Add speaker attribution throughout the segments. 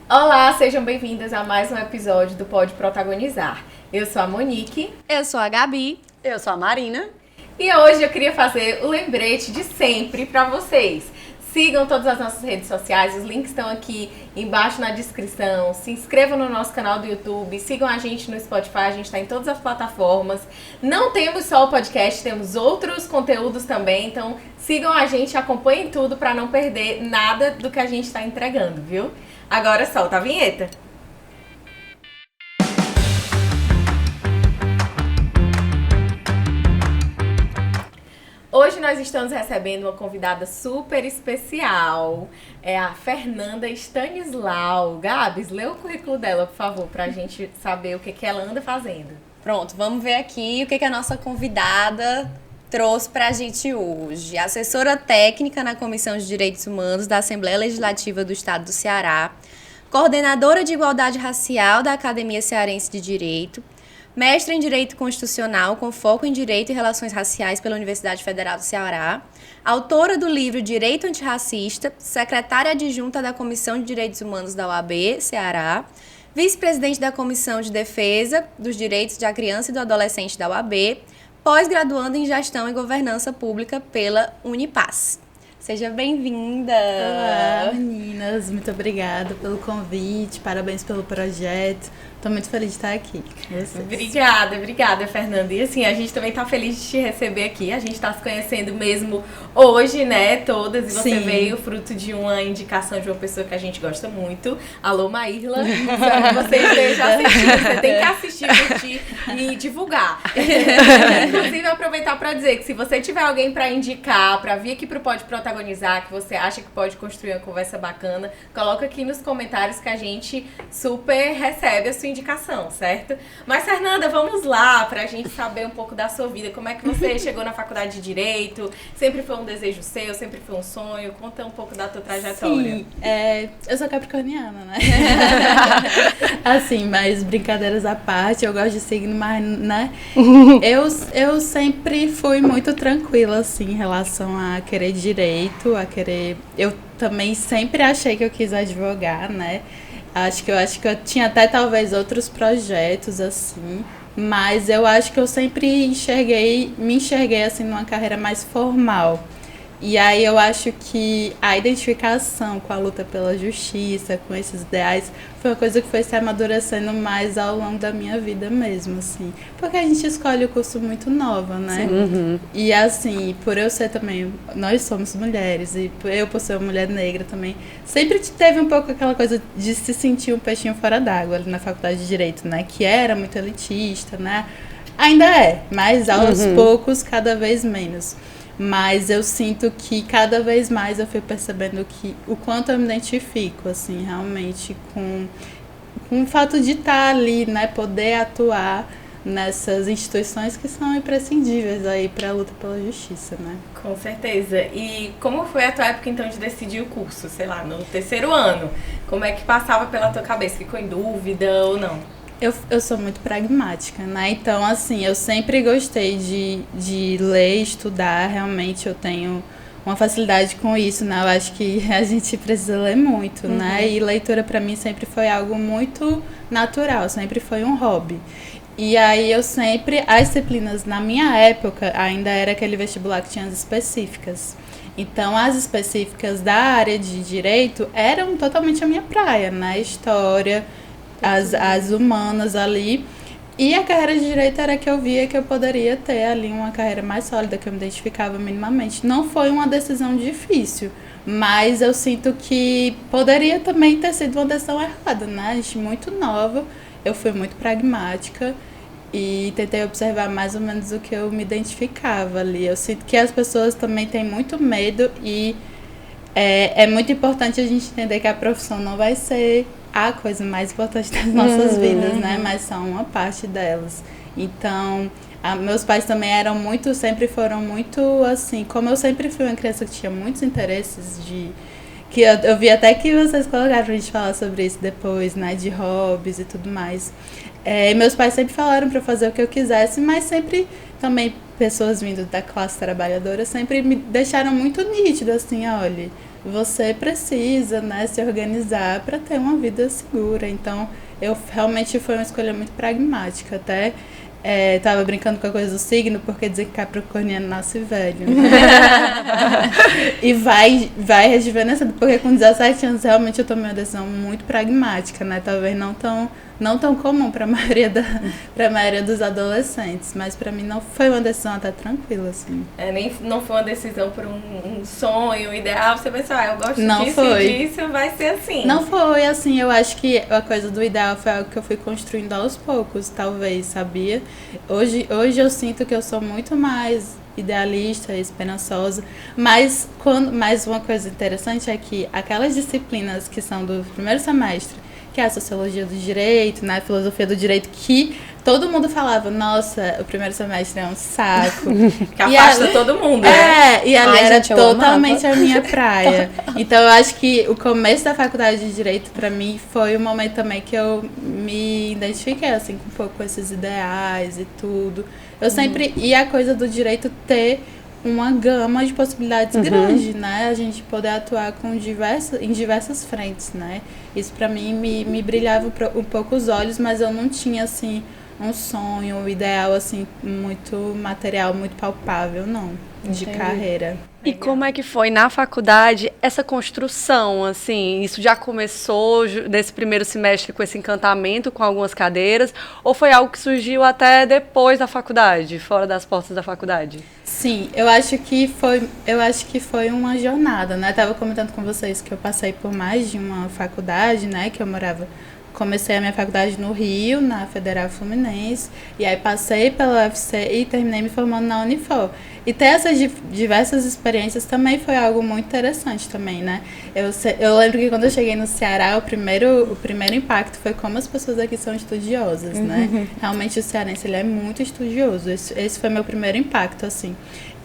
Speaker 1: Olá, sejam bem-vindas a mais um episódio do Pode Protagonizar. Eu sou a Monique.
Speaker 2: Eu sou a Gabi.
Speaker 3: Eu sou a Marina.
Speaker 1: E hoje eu queria fazer o lembrete de sempre para vocês. Sigam todas as nossas redes sociais, os links estão aqui embaixo na descrição. Se inscrevam no nosso canal do YouTube, sigam a gente no Spotify, a gente está em todas as plataformas. Não temos só o podcast, temos outros conteúdos também, então sigam a gente, acompanhem tudo para não perder nada do que a gente está entregando, viu? Agora solta a vinheta. Hoje nós estamos recebendo uma convidada super especial, é a Fernanda Stanislau. Gabs, lê o currículo dela, por favor, pra gente saber o que ela anda fazendo.
Speaker 2: Pronto, vamos ver aqui o que a nossa convidada trouxe pra gente hoje. Assessora técnica na Comissão de Direitos Humanos da Assembleia Legislativa do Estado do Ceará, coordenadora de Igualdade Racial da Academia Cearense de Direito, mestre em Direito Constitucional com foco em Direito e Relações Raciais pela Universidade Federal do Ceará, autora do livro Direito Antirracista, secretária adjunta da Comissão de Direitos Humanos da OAB, Ceará, vice-presidente da Comissão de Defesa dos Direitos da Criança e do Adolescente da OAB, pós-graduando em Gestão e Governança Pública pela Unipaz. Seja bem-vinda!
Speaker 4: Olá, meninas! Muito obrigada pelo convite, parabéns pelo projeto. Estou muito feliz de estar aqui com vocês.
Speaker 1: Obrigada, Fernanda. E assim, a gente também está feliz de te receber aqui. A gente está se conhecendo mesmo hoje, né, todas. E você
Speaker 4: Sim.
Speaker 1: veio fruto de uma indicação de uma pessoa que a gente gosta muito. Alô, Maírla. Você esteja assistindo, você tem que assistir, curtir e divulgar. Inclusive, aproveitar para dizer que se você tiver alguém para indicar, para vir aqui pro Pode Protagonizar, que você acha que pode construir uma conversa bacana, coloca aqui nos comentários que a gente super recebe a sua indicação, certo? Mas, Fernanda, vamos lá pra gente saber um pouco da sua vida. Como é que você chegou na faculdade de Direito? Sempre foi um desejo seu? Sempre foi um sonho? Conta um pouco da tua trajetória.
Speaker 4: Sim, eu sou capricorniana, né? Assim, mas brincadeiras à parte, eu gosto de signo, mas, né? Eu sempre fui muito tranquila, assim, em relação a querer direito, a querer... Eu também sempre achei que eu quis advogar, né? Acho que eu tinha até talvez outros projetos, assim, mas eu acho que eu sempre me enxerguei assim numa carreira mais formal. E aí eu acho que a identificação com a luta pela justiça, com esses ideais, foi uma coisa que foi se amadurecendo mais ao longo da minha vida mesmo, assim. Porque a gente escolhe o curso muito nova, né?
Speaker 3: Uhum.
Speaker 4: E assim, por eu ser também, nós somos mulheres, e eu por ser uma mulher negra também, sempre teve um pouco aquela coisa de se sentir um peixinho fora d'água ali na faculdade de Direito, né? Que era muito elitista, né? Ainda é, mas aos poucos, cada vez menos. Mas eu sinto que cada vez mais eu fui percebendo que o quanto eu me identifico, assim, realmente com o fato de estar ali, né, poder atuar nessas instituições que são imprescindíveis aí para a luta pela justiça, né?
Speaker 1: Com certeza. E como foi a tua época, então, de decidir o curso? Sei lá, no terceiro ano. Como é que passava pela tua cabeça? Ficou em dúvida ou não?
Speaker 4: Eu sou muito pragmática, né? Então, assim, eu sempre gostei de ler, estudar. Realmente eu tenho uma facilidade com isso, né? Eu acho que a gente precisa ler muito, né? E leitura pra mim sempre foi algo muito natural, sempre foi um hobby. E aí as disciplinas na minha época ainda era aquele vestibular que tinha as específicas. Então, as específicas da área de direito eram totalmente a minha praia, né? História, as humanas ali. E a carreira de direito era que eu via que eu poderia ter ali uma carreira mais sólida, que eu me identificava minimamente. Não foi uma decisão difícil, mas eu sinto que poderia também ter sido uma decisão errada, né? A gente muito nova, eu fui muito pragmática e tentei observar mais ou menos o que eu me identificava ali. Eu sinto que as pessoas também têm muito medo e é muito importante a gente entender que a profissão não vai ser a coisa mais importante das nossas vidas, né? Mas só uma parte delas. Então, meus pais também sempre foram muito assim, como eu sempre fui uma criança que tinha muitos interesses que eu vi até que vocês colocaram pra gente falar sobre isso depois, né? De hobbies e tudo mais. Meus pais sempre falaram pra eu fazer o que eu quisesse, mas sempre também pessoas vindo da classe trabalhadora sempre me deixaram muito nítido, assim, olha, você precisa, né, se organizar para ter uma vida segura. Então, eu realmente foi uma escolha muito pragmática, até tava brincando com a coisa do signo, porque dizer que capricorniano nasce velho, né? E vai rejuvenescendo, porque com 17 anos realmente eu tomei uma decisão muito pragmática, né? Talvez não tão comum para a maioria dos adolescentes, mas para mim não foi uma decisão até tranquila, assim.
Speaker 1: Não foi uma decisão por um sonho ideal, você pensou, eu gosto disso, vai ser assim.
Speaker 4: Não foi, assim, eu acho que a coisa do ideal foi algo que eu fui construindo aos poucos, talvez, sabia? Hoje eu sinto que eu sou muito mais idealista, esperançosa, mas uma coisa interessante é que aquelas disciplinas que são do primeiro semestre, que é a sociologia do direito, né, a filosofia do direito, que todo mundo falava, nossa, o primeiro semestre é um saco.
Speaker 1: Que afasta todo mundo, né?
Speaker 4: E ali era totalmente a minha praia. Então eu acho que o começo da faculdade de direito, pra mim, foi um momento também que eu me identifiquei, assim, um pouco com esses ideais e tudo. Eu sempre... E a coisa do direito ter uma gama de possibilidades grande, né? A gente poder atuar em diversas frentes, né? Isso pra mim me brilhava um pouco os olhos, mas eu não tinha, assim, um sonho, um ideal, assim, muito material, muito palpável, não, de carreira.
Speaker 3: E como é que foi na faculdade essa construção, assim? Isso já começou nesse primeiro semestre com esse encantamento com algumas cadeiras? Ou foi algo que surgiu até depois da faculdade, fora das portas da faculdade?
Speaker 4: Sim, eu acho que foi uma jornada, né? Tava comentando com vocês que eu passei por mais de uma faculdade, né? Que eu comecei a minha faculdade no Rio, na Federal Fluminense, e aí passei pela UFC e terminei me formando na Unifor. E ter essas diversas experiências também foi algo muito interessante também, né? Eu lembro que quando eu cheguei no Ceará, o primeiro impacto foi como as pessoas aqui são estudiosas, né? Realmente o cearense, ele é muito estudioso. Esse foi meu primeiro impacto, assim.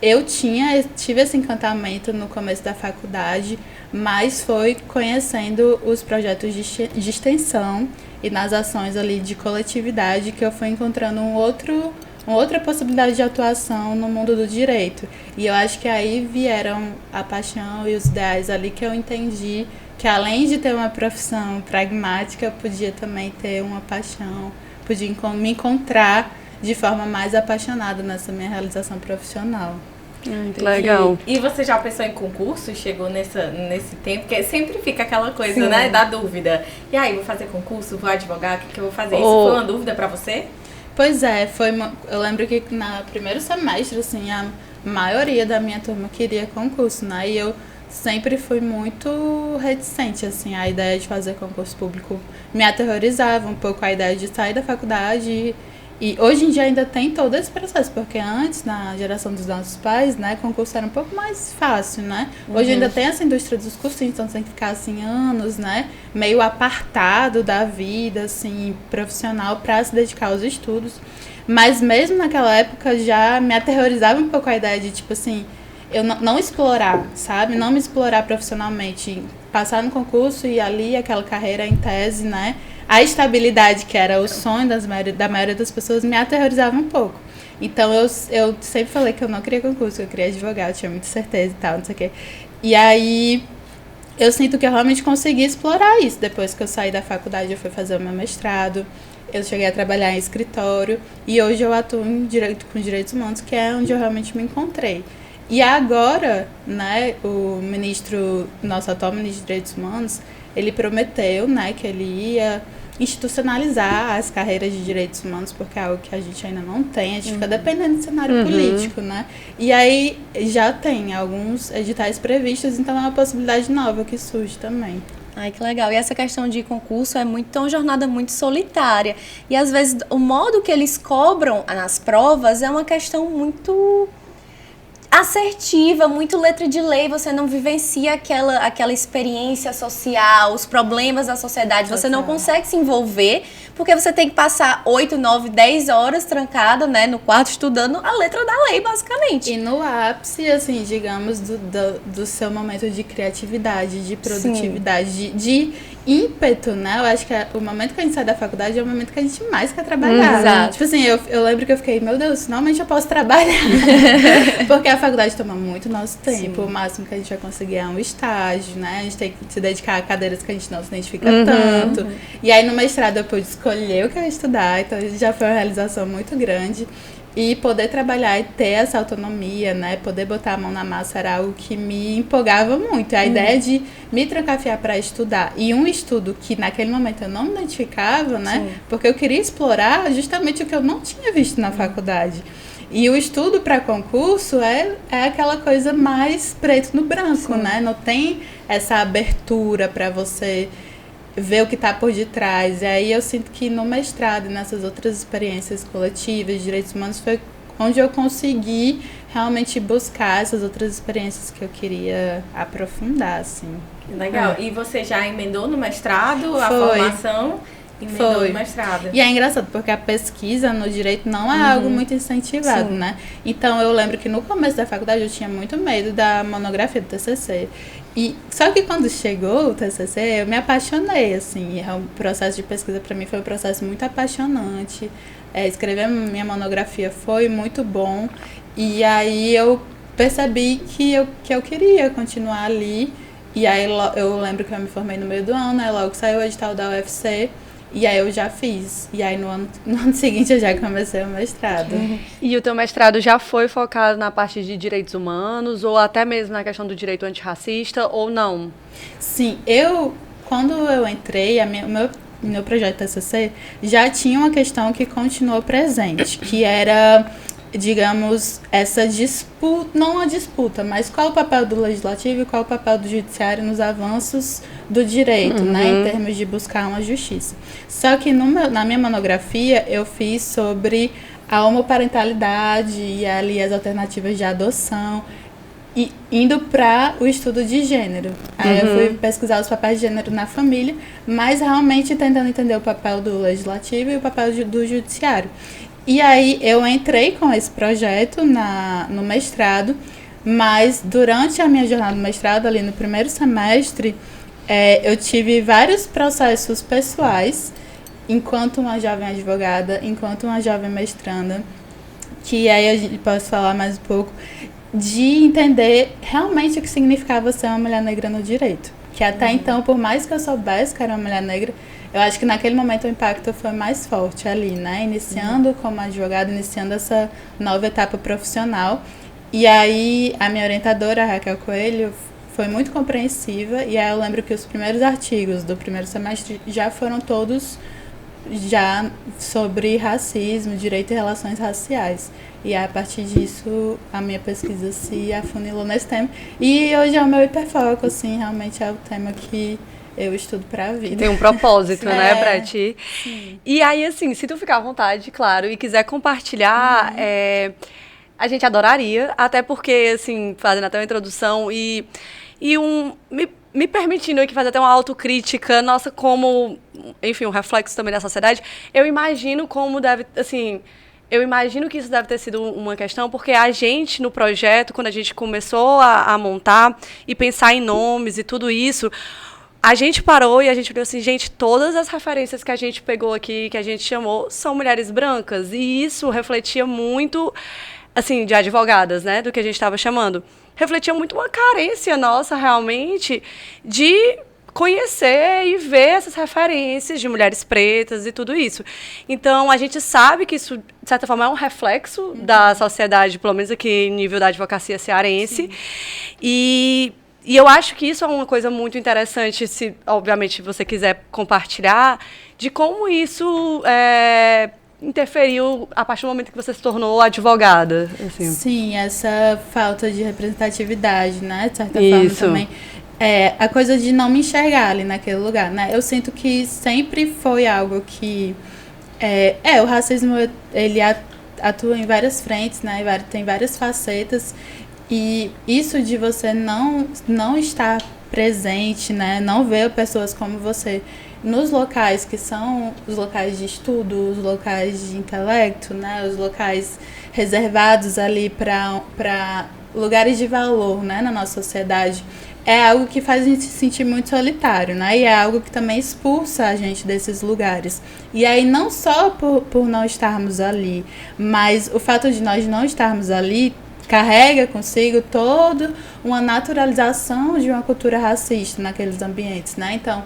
Speaker 4: Eu tive esse encantamento no começo da faculdade, mas foi conhecendo os projetos de extensão e nas ações ali de coletividade que eu fui encontrando uma outra possibilidade de atuação no mundo do direito. E eu acho que aí vieram a paixão e os ideais ali que eu entendi que além de ter uma profissão pragmática, eu podia também ter uma paixão, podia me encontrar de forma mais apaixonada nessa minha realização profissional.
Speaker 3: Legal.
Speaker 1: E você já pensou em concurso? Chegou nesse tempo? Porque sempre fica aquela coisa, né? Da dúvida. E aí, vou fazer concurso? Vou advogar? O que eu vou fazer? Isso foi uma dúvida pra você?
Speaker 4: Pois é, eu lembro que no primeiro semestre, assim, a maioria da minha turma queria concurso, né? E eu sempre fui muito reticente, assim, à ideia de fazer concurso público. Me aterrorizava um pouco a ideia de sair da faculdade e hoje em dia ainda tem todo esse processo, porque antes, na geração dos nossos pais, né, concurso era um pouco mais fácil, né? Hoje ainda tem essa indústria dos cursinhos, então você tem que ficar, assim, anos, né, meio apartado da vida, assim, profissional para se dedicar aos estudos. Mas mesmo naquela época já me aterrorizava um pouco a ideia de, tipo assim, eu não explorar, sabe? Não me explorar profissionalmente, passar no concurso e ali aquela carreira em tese, né? A estabilidade, que era o sonho da maioria das pessoas, me aterrorizava um pouco. Então, eu sempre falei que eu não queria concurso, eu queria advogar, eu tinha muita certeza e tal, não sei o quê. E aí, eu sinto que eu realmente consegui explorar isso. Depois que eu saí da faculdade, eu fui fazer o meu mestrado, eu cheguei a trabalhar em escritório, e hoje eu atuo com direitos humanos, que é onde eu realmente me encontrei. E agora, né, nosso atual ministro de Direitos Humanos, ele prometeu, né, que ele ia institucionalizar as carreiras de direitos humanos, porque é algo que a gente ainda não tem, a gente fica dependendo do cenário político, né? E aí já tem alguns editais previstos, então é uma possibilidade nova que surge também.
Speaker 2: Ai, que legal. E essa questão de concurso é uma jornada muito solitária. E às vezes o modo que eles cobram nas provas é uma questão muito assertiva, muito letra de lei, você não vivencia aquela experiência social, os problemas da sociedade, você não consegue se envolver, porque você tem que passar 8, 9, 10 horas trancada, né, no quarto estudando a letra da lei, basicamente.
Speaker 4: E no ápice, assim, digamos, do seu momento de criatividade, de produtividade, de ímpeto, né? Eu acho que o momento que a gente sai da faculdade é o momento que a gente mais quer trabalhar.
Speaker 2: Exato.
Speaker 4: Tipo assim, eu lembro que eu fiquei, meu Deus, finalmente eu posso trabalhar. Porque a faculdade toma muito nosso tempo. Sim. O máximo que a gente vai conseguir é um estágio, né? A gente tem que se dedicar a cadeiras que a gente não se identifica tanto. E aí no mestrado eu pude escolher o que eu ia estudar, então já foi uma realização muito grande. E poder trabalhar e ter essa autonomia, né? Poder botar a mão na massa era algo que me empolgava muito. A ideia de me trancafiar para estudar. E um estudo que naquele momento eu não me identificava, né? Sim. Porque eu queria explorar justamente o que eu não tinha visto na faculdade. E o estudo para concurso é aquela coisa mais preto no branco, sim, né? Não tem essa abertura para você ver o que está por detrás. E aí eu sinto que no mestrado e nessas outras experiências coletivas de direitos humanos foi onde eu consegui realmente buscar essas outras experiências que eu queria aprofundar, assim.
Speaker 1: Legal. E você já emendou no mestrado a formação? Emendou no mestrado.
Speaker 4: E é engraçado, porque a pesquisa no direito não é algo muito incentivado, sim, né? Então eu lembro que no começo da faculdade eu tinha muito medo da monografia do TCC. Só que quando chegou o TCC, eu me apaixonei, assim. O processo de pesquisa para mim foi um processo muito apaixonante. Escrever minha monografia foi muito bom. E aí eu percebi que eu queria continuar ali. E aí eu lembro que eu me formei no meio do ano, né? Logo saiu o edital da UFC. E aí eu já fiz. E aí no ano seguinte eu já comecei o mestrado.
Speaker 3: E o teu mestrado já foi focado na parte de direitos humanos ou até mesmo na questão do direito antirracista ou não?
Speaker 4: Sim, quando eu entrei, meu projeto TCC já tinha uma questão que continuou presente, que era, digamos, essa disputa, não uma disputa, mas qual o papel do legislativo e qual o papel do judiciário nos avanços do direito, né, em termos de buscar uma justiça. Só que na minha monografia eu fiz sobre a homoparentalidade e ali as alternativas de adoção, e indo para o estudo de gênero. Aí eu fui pesquisar os papéis de gênero na família, mas realmente tentando entender o papel do legislativo e o papel do judiciário. E aí eu entrei com esse projeto no mestrado, mas durante a minha jornada no mestrado, ali no primeiro semestre, eu tive vários processos pessoais, enquanto uma jovem advogada, enquanto uma jovem mestranda, que aí eu posso falar mais um pouco, de entender realmente o que significava ser uma mulher negra no direito. Que até então, por mais que eu soubesse que era uma mulher negra, eu acho que naquele momento o impacto foi mais forte ali, né? Iniciando como advogada, iniciando essa nova etapa profissional. E aí a minha orientadora, a Raquel Coelho, foi muito compreensiva. E aí eu lembro que os primeiros artigos do primeiro semestre já foram todos já sobre racismo, direito e relações raciais. E a partir disso, a minha pesquisa se afunilou nesse tema. E hoje é o meu hiperfoco, assim, realmente é o tema que eu estudo pra vida.
Speaker 3: Tem um propósito, né, pra ti. Sim. E aí, assim, se tu ficar à vontade, claro, e quiser compartilhar, a gente adoraria, até porque, assim, fazendo até uma introdução me permitindo aqui fazer até uma autocrítica, nossa, como, enfim, um reflexo também da sociedade, eu imagino como deve, assim... Eu imagino que isso deve ter sido uma questão, porque a gente, no projeto, quando a gente começou a montar e pensar em nomes e tudo isso, a gente parou e a gente olhou assim, gente, todas as referências que a gente pegou aqui, que a gente chamou, são mulheres brancas. E isso refletia muito, assim, de advogadas, né, do que a gente estava chamando. Refletia muito uma carência nossa, realmente, de conhecer e ver essas referências de mulheres pretas e tudo isso. Então, a gente sabe que isso, de certa forma, é um reflexo da sociedade, pelo menos aqui em nível da advocacia cearense. E eu acho que isso é uma coisa muito interessante, se, obviamente, você quiser compartilhar, de como isso interferiu a partir do momento que você se tornou advogada. Assim.
Speaker 4: Sim, essa falta de representatividade, né, de certa forma também. A coisa de não me enxergar ali naquele lugar, né? Eu sinto que sempre foi algo que... o racismo, ele atua em várias frentes, né? Tem várias facetas. E isso de você não estar presente, né? Não ver pessoas como você nos locais que são os locais de estudo, os locais de intelecto, né? Os locais reservados ali para lugares de valor, né? Na nossa sociedade. é algo que faz a gente se sentir muito solitário, né? E é algo que também expulsa a gente desses lugares. E aí não só por não estarmos ali, mas o fato de nós não estarmos ali carrega consigo toda uma naturalização de uma cultura racista naqueles ambientes, né? Então,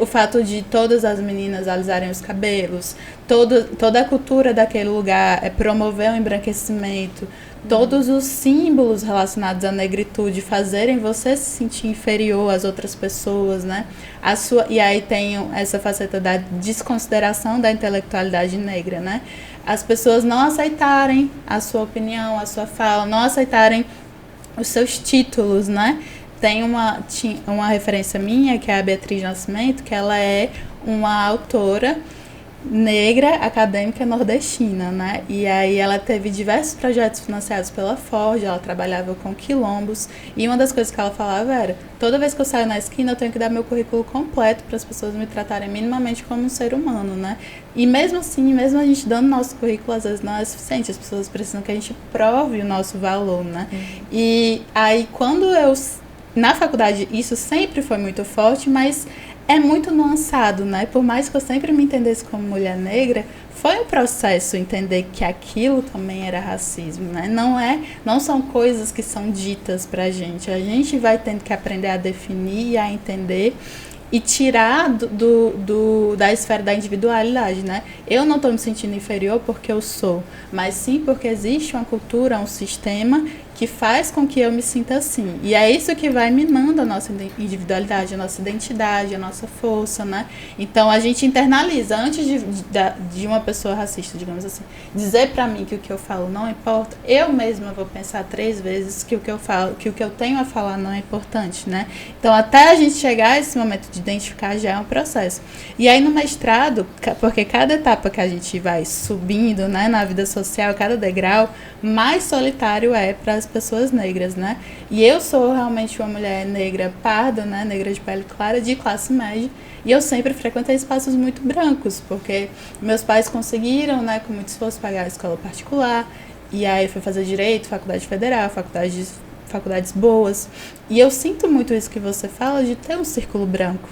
Speaker 4: o fato de todas as meninas alisarem os cabelos, toda a cultura daquele lugar promover o embranquecimento, todos os símbolos relacionados à negritude fazerem você se sentir inferior às outras pessoas, né? E aí tem essa faceta da desconsideração da intelectualidade negra, né? As pessoas não aceitarem a sua opinião, a sua fala, não aceitarem os seus títulos, né? Tem uma referência minha, que é a Beatriz Nascimento, que ela é uma autora negra, acadêmica nordestina, né? E aí ela teve diversos projetos financiados pela Ford, ela trabalhava com quilombos, e uma das coisas que ela falava era, toda vez que eu saio na esquina eu tenho que dar meu currículo completo para as pessoas me tratarem minimamente como um ser humano, né? E mesmo assim, mesmo a gente dando nosso currículo, às vezes não é suficiente, as pessoas precisam que a gente prove o nosso valor, né? E aí quando na faculdade isso sempre foi muito forte, mas é muito nuançado, né? Por mais que eu sempre me entendesse como mulher negra, foi um processo entender que aquilo também era racismo, né? Não são coisas que são ditas pra gente. A gente vai tendo que aprender a definir e a entender e tirar da esfera da individualidade, né? Eu não estou me sentindo inferior porque eu sou, mas sim porque existe uma cultura, um sistema que faz com que eu me sinta assim. E é isso que vai minando a nossa individualidade, a nossa identidade, a nossa força, né? Então a gente internaliza, antes de uma pessoa racista, digamos assim, dizer pra mim que o que eu falo não importa, eu mesma vou pensar 3 vezes que o que eu falo, que o que eu tenho a falar não é importante, né? Então até a gente chegar a esse momento de identificar já é um processo. E aí no mestrado, porque cada etapa que a gente vai subindo, né, na vida social, cada degrau, mais solitário é para as pessoas negras, né? E eu sou realmente uma mulher negra parda, né, negra de pele clara, de classe média, e eu sempre frequentei espaços muito brancos, porque meus pais conseguiram, né, com muito esforço, pagar a escola particular, e aí fui fazer direito, faculdade federal, faculdades boas, e eu sinto muito isso que você fala, de ter um círculo branco.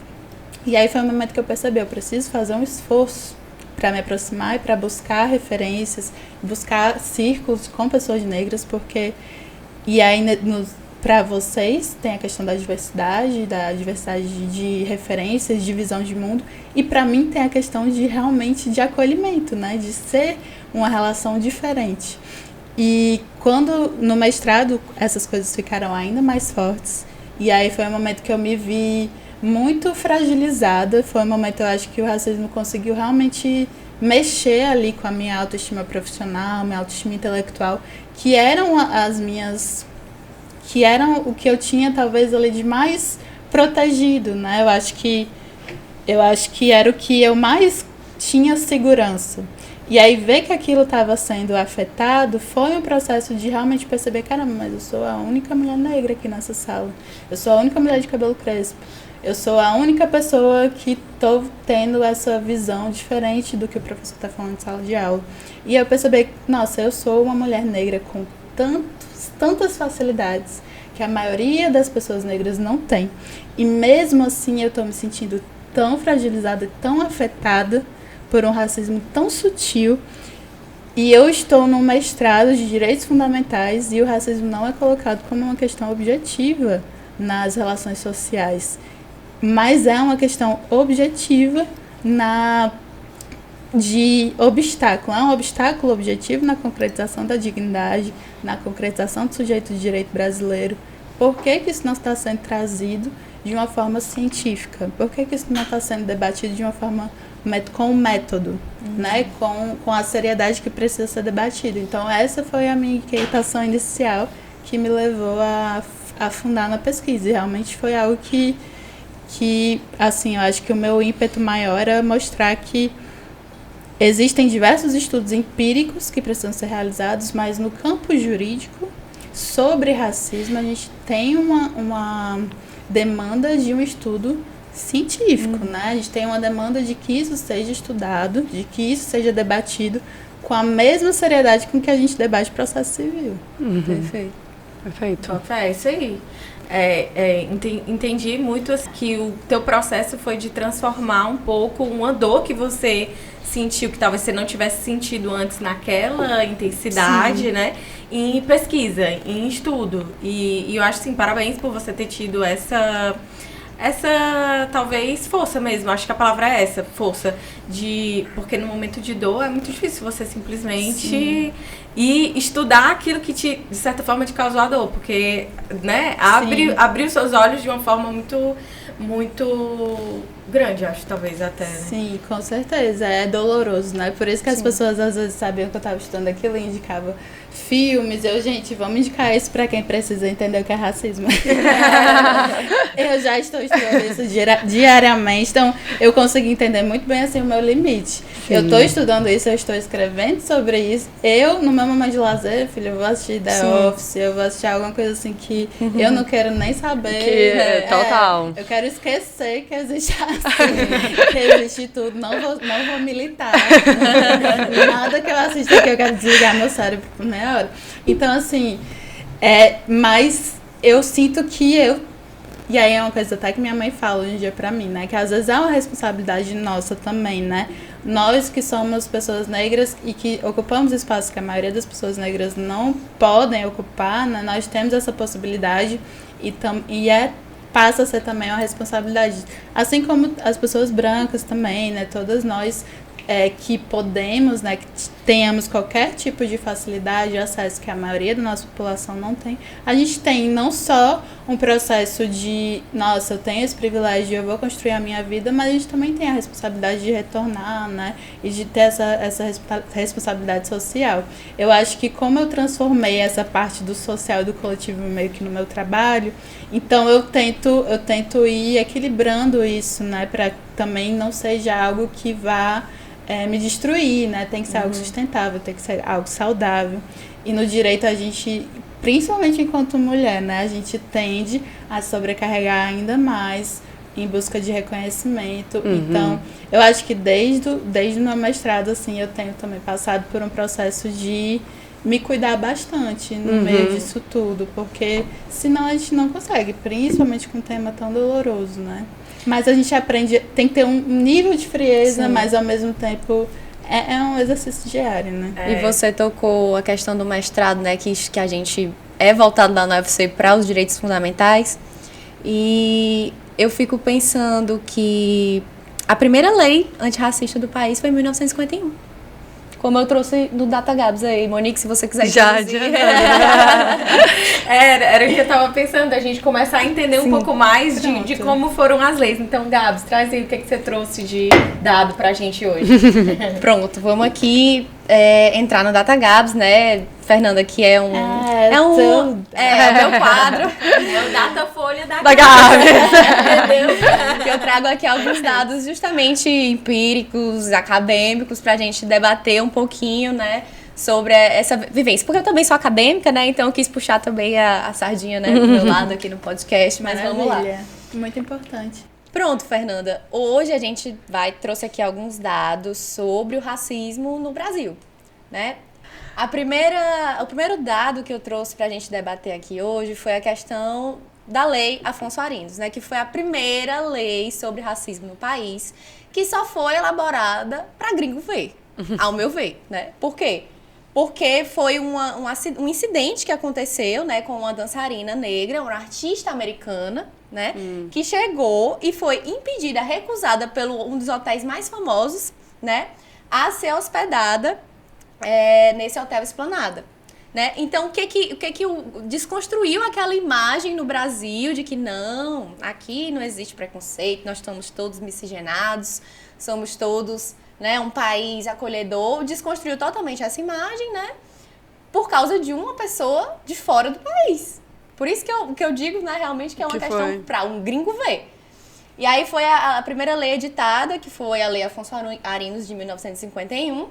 Speaker 4: E aí foi o momento que eu percebi, eu preciso fazer um esforço para me aproximar e para buscar referências, buscar círculos com pessoas negras, porque... E aí, para vocês, tem a questão da diversidade de referências, de visão de mundo, e para mim tem a questão de realmente de acolhimento, né? De ser uma relação diferente. E quando, no mestrado, essas coisas ficaram ainda mais fortes, e aí foi um momento que eu me vi muito fragilizada, foi um momento, eu acho, que o racismo conseguiu realmente mexer ali com a minha autoestima profissional, minha autoestima intelectual, que eram que eram o que eu tinha talvez ali de mais protegido, né? Eu acho que era o que eu mais tinha segurança. E aí ver que aquilo estava sendo afetado foi um processo de realmente perceber, caramba, mas eu sou a única mulher negra aqui nessa sala. Eu sou a única mulher de cabelo crespo. Eu sou a única pessoa que estou tendo essa visão diferente do que o professor está falando de sala de aula. E eu percebi que, nossa, eu sou uma mulher negra com tantas facilidades que a maioria das pessoas negras não tem. E mesmo assim eu estou me sentindo tão fragilizada, tão afetada por um racismo tão sutil. E eu estou num mestrado de Direitos Fundamentais e o racismo não é colocado como uma questão objetiva nas relações sociais. Mas é uma questão objetiva de obstáculo. É um obstáculo objetivo na concretização da dignidade, na concretização do sujeito de direito brasileiro. Por que isso não está sendo trazido de uma forma científica? Por que isso não está sendo debatido de uma forma com um método, né? Com a seriedade que precisa ser debatido? Então, essa foi a minha inquietação inicial que me levou a afundar na pesquisa. E realmente foi algo que, assim, eu acho que o meu ímpeto maior era mostrar que existem diversos estudos empíricos que precisam ser realizados, mas no campo jurídico, sobre racismo, a gente tem uma demanda de um estudo científico, né? A gente tem uma demanda de que isso seja estudado, de que isso seja debatido com a mesma seriedade com que a gente debate processo civil.
Speaker 2: Perfeito.
Speaker 3: Perfeito.
Speaker 1: É isso aí. Entendi muito assim, que o teu processo foi de transformar um pouco uma dor que você sentiu, que talvez você não tivesse sentido antes naquela intensidade, Sim. né? Em pesquisa, em estudo. E eu acho, assim, parabéns por você ter tido essa talvez força mesmo, acho que a palavra é essa, força, porque no momento de dor é muito difícil você simplesmente ir estudar aquilo que de certa forma te causou a dor, porque, né, abre os seus olhos de uma forma muito, muito grande, acho, talvez até, né?
Speaker 4: Sim, com certeza, é doloroso, né? Por isso que as pessoas às vezes sabiam que eu estava estudando aquilo e indicava filmes. Gente, vamos indicar isso para quem precisa entender o que é racismo. Eu já estou estudando isso diariamente, então eu consegui entender muito bem assim o meu limite. Sim. Eu estou estudando isso, eu estou escrevendo sobre isso. Eu, no meu momento de lazer, filho, eu vou assistir The Office, eu vou assistir alguma coisa assim que eu não quero nem saber.
Speaker 3: Total.
Speaker 4: Eu quero esquecer que existe assim, que existe tudo. Não vou militar. Nada que eu assista aqui, eu quero desligar meu cérebro por meia hora. Então, assim, mas eu sinto que e aí é uma coisa até que minha mãe fala hoje em dia pra mim, né? Que às vezes é uma responsabilidade nossa também, né? Nós que somos pessoas negras e que ocupamos espaços que a maioria das pessoas negras não podem ocupar, né? Nós temos essa possibilidade passa a ser também uma responsabilidade. Assim como as pessoas brancas também, né? Todas nós que podemos, né, que tenhamos qualquer tipo de facilidade e acesso que a maioria da nossa população não tem, a gente tem não só um processo de, nossa, eu tenho esse privilégio, eu vou construir a minha vida, mas a gente também tem a responsabilidade de retornar, né, e de ter essa responsabilidade social. Eu acho que como eu transformei essa parte do social e do coletivo meio que no meu trabalho, então eu tento ir equilibrando isso, né, para também não seja algo que vá me destruir, né? Tem que ser algo sustentável, tem que ser algo saudável. E no direito a gente, principalmente enquanto mulher, né? A gente tende a sobrecarregar ainda mais em busca de reconhecimento. Então, eu acho que desde o meu mestrado, assim, eu tenho também passado por um processo de me cuidar bastante no meio disso tudo, porque senão a gente não consegue, principalmente com um tema tão doloroso, né? Mas a gente aprende, tem que ter um nível de frieza, mas ao mesmo tempo é um exercício diário, né?
Speaker 2: E você tocou a questão do mestrado, né? Que a gente é voltado lá no UFC para os direitos fundamentais. E eu fico pensando que a primeira lei antirracista do país foi em 1951. Como eu trouxe no Data Gabs aí, Monique, se você quiser introduzir.
Speaker 1: Era o que eu tava pensando, a gente começar a entender um pouco mais de como foram as leis. Então, Gabs, traz aí o que você trouxe de dado pra gente hoje.
Speaker 2: Pronto, vamos aqui entrar no Data Gabs, né? Fernanda, que é o meu quadro.
Speaker 1: É o Datafolha da
Speaker 2: Gabs. Entendeu? Que eu trago aqui alguns dados justamente empíricos, acadêmicos, pra gente debater um pouquinho, né? Sobre essa vivência. Porque eu também sou acadêmica, né? Então eu quis puxar também a sardinha, né? Do meu lado aqui no podcast, mas vamos lá.
Speaker 4: Muito importante.
Speaker 2: Pronto, Fernanda. Hoje a gente trouxe aqui alguns dados sobre o racismo no Brasil, né? O primeiro dado que eu trouxe pra gente debater aqui hoje foi a questão da Lei Afonso Arinos, né? Que foi a primeira lei sobre racismo no país, que só foi elaborada pra gringo ver, ao meu ver, né? Por quê? Porque foi um incidente que aconteceu, né, com uma dançarina negra, uma artista americana, né, que chegou e foi impedida, recusada pelo um dos hotéis mais famosos, né, a ser hospedada nesse hotel Esplanada, né? Então, o que desconstruiu aquela imagem no Brasil de que não, aqui não existe preconceito, nós estamos todos miscigenados, somos todos, né, um país acolhedor, desconstruiu totalmente essa imagem, né, por causa de uma pessoa de fora do país. Por isso que eu digo, né, realmente que é uma questão para um gringo ver. E aí foi a primeira lei editada, que foi a Lei Afonso Arinos de 1951,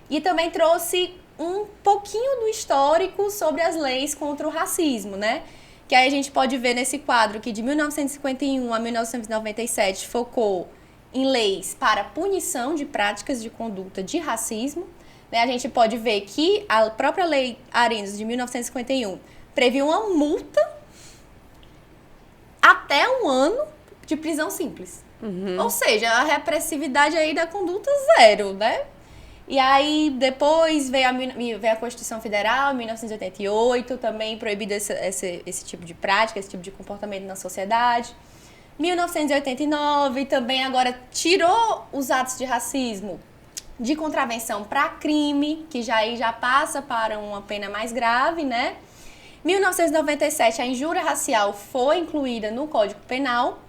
Speaker 2: e também trouxe um pouquinho do histórico sobre as leis contra o racismo, né, que aí a gente pode ver nesse quadro que de 1951 a 1997 focou em leis para punição de práticas de conduta de racismo, né? A gente pode ver que a própria Lei Arinos de 1951 previu uma multa até 1 ano de prisão simples. Ou seja, a repressividade aí da conduta zero, né? E aí, depois veio a Constituição Federal, em 1988, também proibido esse tipo de prática, esse tipo de comportamento na sociedade. 1989, também agora tirou os atos de racismo de contravenção para crime, que já passa para uma pena mais grave, né? 1997, a injúria racial foi incluída no Código Penal.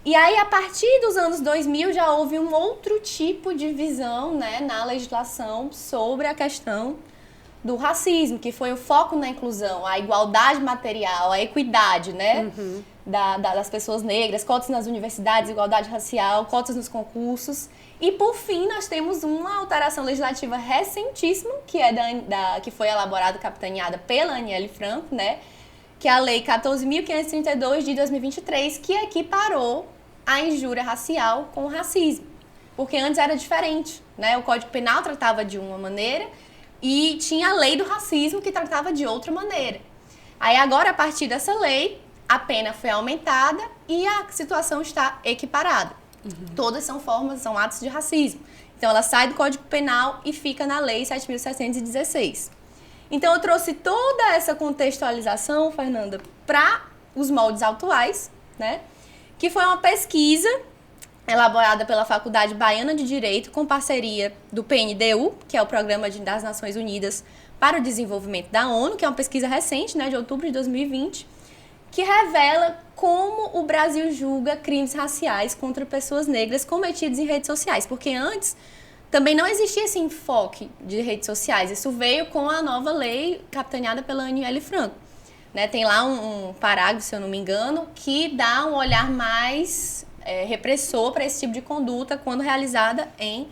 Speaker 2: E aí, a partir dos anos 2000, já houve um outro tipo de visão, né, na legislação sobre a questão do racismo, que foi o foco na inclusão, a igualdade material, a equidade, né, das pessoas negras, cotas nas universidades, igualdade racial, cotas nos concursos. E, por fim, nós temos uma alteração legislativa recentíssima, que que foi elaborada, capitaneada pela Aniele Franco, né, que é a Lei 14.532 de 2023, que equiparou a injúria racial com o racismo. Porque antes era diferente, né? O Código Penal tratava de uma maneira e tinha a lei do racismo que tratava de outra maneira. Aí agora, a partir dessa lei, a pena foi aumentada e a situação está equiparada. Todas são atos de racismo. Então, ela sai do Código Penal e fica na Lei 7.716. Então, eu trouxe toda essa contextualização, Fernanda, para os moldes atuais, né? Que foi uma pesquisa elaborada pela Faculdade Baiana de Direito com parceria do PNDU, que é o Programa das Nações Unidas para o Desenvolvimento da ONU, que é uma pesquisa recente, né, de outubro de 2020, que revela como o Brasil julga crimes raciais contra pessoas negras cometidos em redes sociais. Porque antes também não existia esse enfoque de redes sociais. Isso veio com a nova lei capitaneada pela Aniele Franco. Né, tem lá um parágrafo, se eu não me engano, que dá um olhar mais repressor para esse tipo de conduta quando realizada em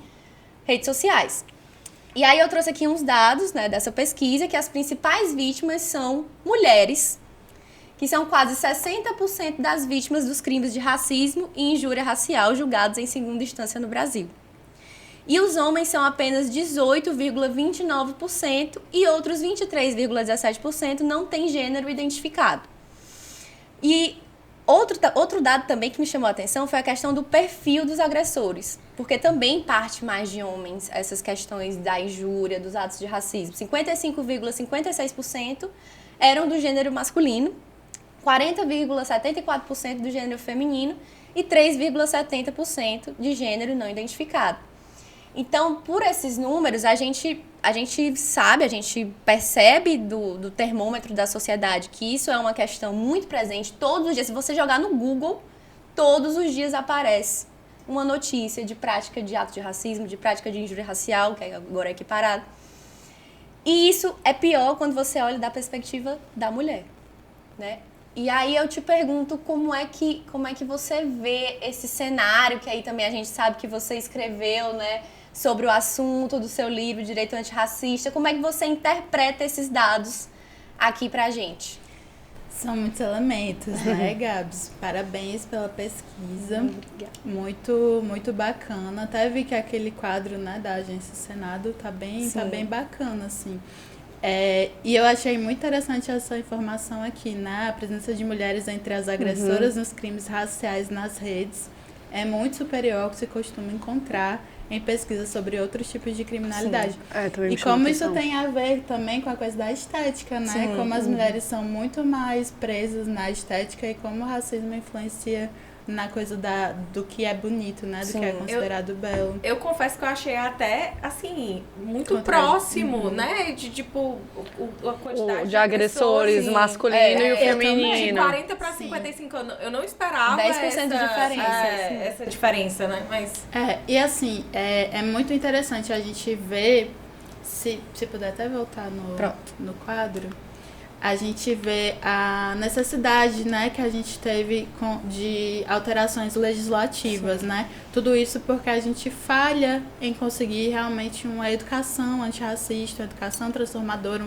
Speaker 2: redes sociais. E aí eu trouxe aqui uns dados, né, dessa pesquisa, que as principais vítimas são mulheres, que são quase 60% das vítimas dos crimes de racismo e injúria racial julgados em segunda instância no Brasil. E os homens são apenas 18,29% e outros 23,17% não têm gênero identificado. E outro dado também que me chamou a atenção foi a questão do perfil dos agressores, porque também parte mais de homens essas questões da injúria, dos atos de racismo. 55,56% eram do gênero masculino, 40,74% do gênero feminino e 3,70% de gênero não identificado. Então, por esses números, a gente sabe, a gente percebe do termômetro da sociedade que isso é uma questão muito presente todos os dias. Se você jogar no Google, todos os dias aparece uma notícia de prática de ato de racismo, de prática de injúria racial, que agora é equiparado. E isso é pior quando você olha da perspectiva da mulher, né? E aí eu te pergunto como é que você vê esse cenário, que aí também a gente sabe que você escreveu, né, sobre o assunto do seu livro Direito Antirracista. Como é que você interpreta esses dados aqui pra gente?
Speaker 4: São muitos elementos, né, Gabs? Parabéns pela pesquisa. Muito, muito bacana. Até vi que aquele quadro, né, da Agência Senado tá bem bacana, assim. E eu achei muito interessante essa informação aqui, né? A presença de mulheres entre as agressoras nos crimes raciais nas redes é muito superior ao que se costuma encontrar em pesquisas sobre outros tipos de criminalidade. E como isso tem a ver também com a coisa da estética, né? Sim. Como as mulheres são muito mais presas na estética e como o racismo influencia na coisa do que é bonito, né? Do que é considerado belo.
Speaker 1: Eu confesso que eu achei até, assim, muito próximo, né? De, tipo, a quantidade
Speaker 3: de agressores masculino e o feminino.
Speaker 1: De 40 para 55 anos. Eu não esperava
Speaker 2: 10% de diferença.
Speaker 1: Essa diferença, né? Mas...
Speaker 4: E assim, é muito interessante a gente ver, se puder até voltar no quadro, a gente vê a necessidade, né, que a gente teve de alterações legislativas, né? Tudo isso porque a gente falha em conseguir realmente uma educação antirracista, uma educação transformadora,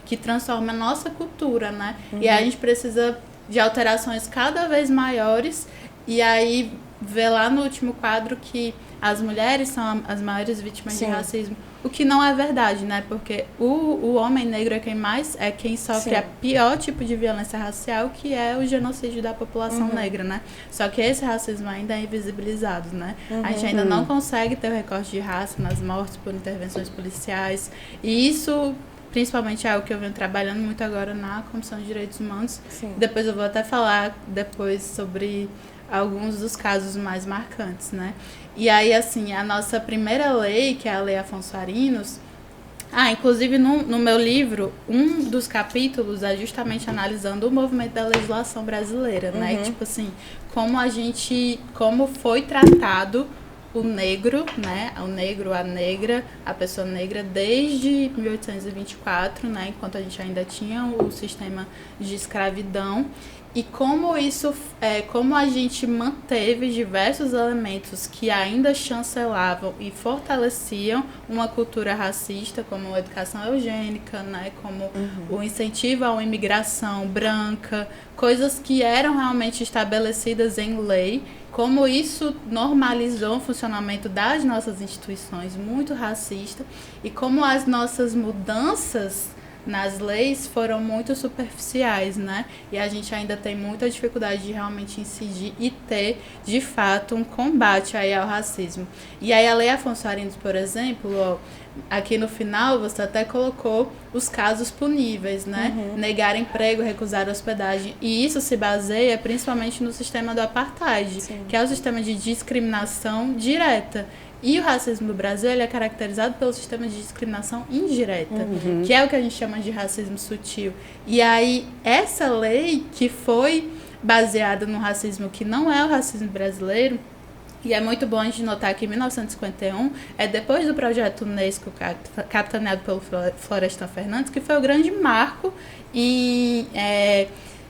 Speaker 4: que transforma a nossa cultura, né? E a gente precisa de alterações cada vez maiores E aí vê lá no último quadro que as mulheres são as maiores vítimas de racismo, o que não é verdade, né? Porque o homem negro é quem sofre a pior tipo de violência racial, que é o genocídio da população negra, né? Só que esse racismo ainda é invisibilizado, né? A gente ainda não consegue ter o recorte de raça nas mortes por intervenções policiais, e isso principalmente é algo que eu venho trabalhando muito agora na Comissão de Direitos Humanos. Depois eu vou até falar sobre alguns dos casos mais marcantes, né? E aí, assim, a nossa primeira lei, que é a Lei Afonso Arinos, inclusive no meu livro, um dos capítulos é justamente analisando o movimento da legislação brasileira, né? E, tipo assim, como foi tratado o negro, né? O negro, a negra, a pessoa negra desde 1824, né? Enquanto a gente ainda tinha o sistema de escravidão. E como como a gente manteve diversos elementos que ainda chancelavam e fortaleciam uma cultura racista, como a educação eugênica, né, como o incentivo à imigração branca, coisas que eram realmente estabelecidas em lei, como isso normalizou o funcionamento das nossas instituições muito racista, e como as nossas mudanças nas leis foram muito superficiais, né? E a gente ainda tem muita dificuldade de realmente incidir e ter, de fato, um combate aí ao racismo. E aí a Lei Afonso Arinos, por exemplo, aqui no final você até colocou os casos puníveis, né? Negar emprego, recusar hospedagem. E isso se baseia principalmente no sistema do apartheid, que é o sistema de discriminação direta. E o racismo do Brasil ele é caracterizado pelo sistema de discriminação indireta, que é o que a gente chama de racismo sutil. E aí, essa lei que foi baseada no racismo que não é o racismo brasileiro, e é muito bom a gente notar que em 1951, depois do projeto Unesco, capitaneado pelo Florestan Fernandes, que foi o grande marco em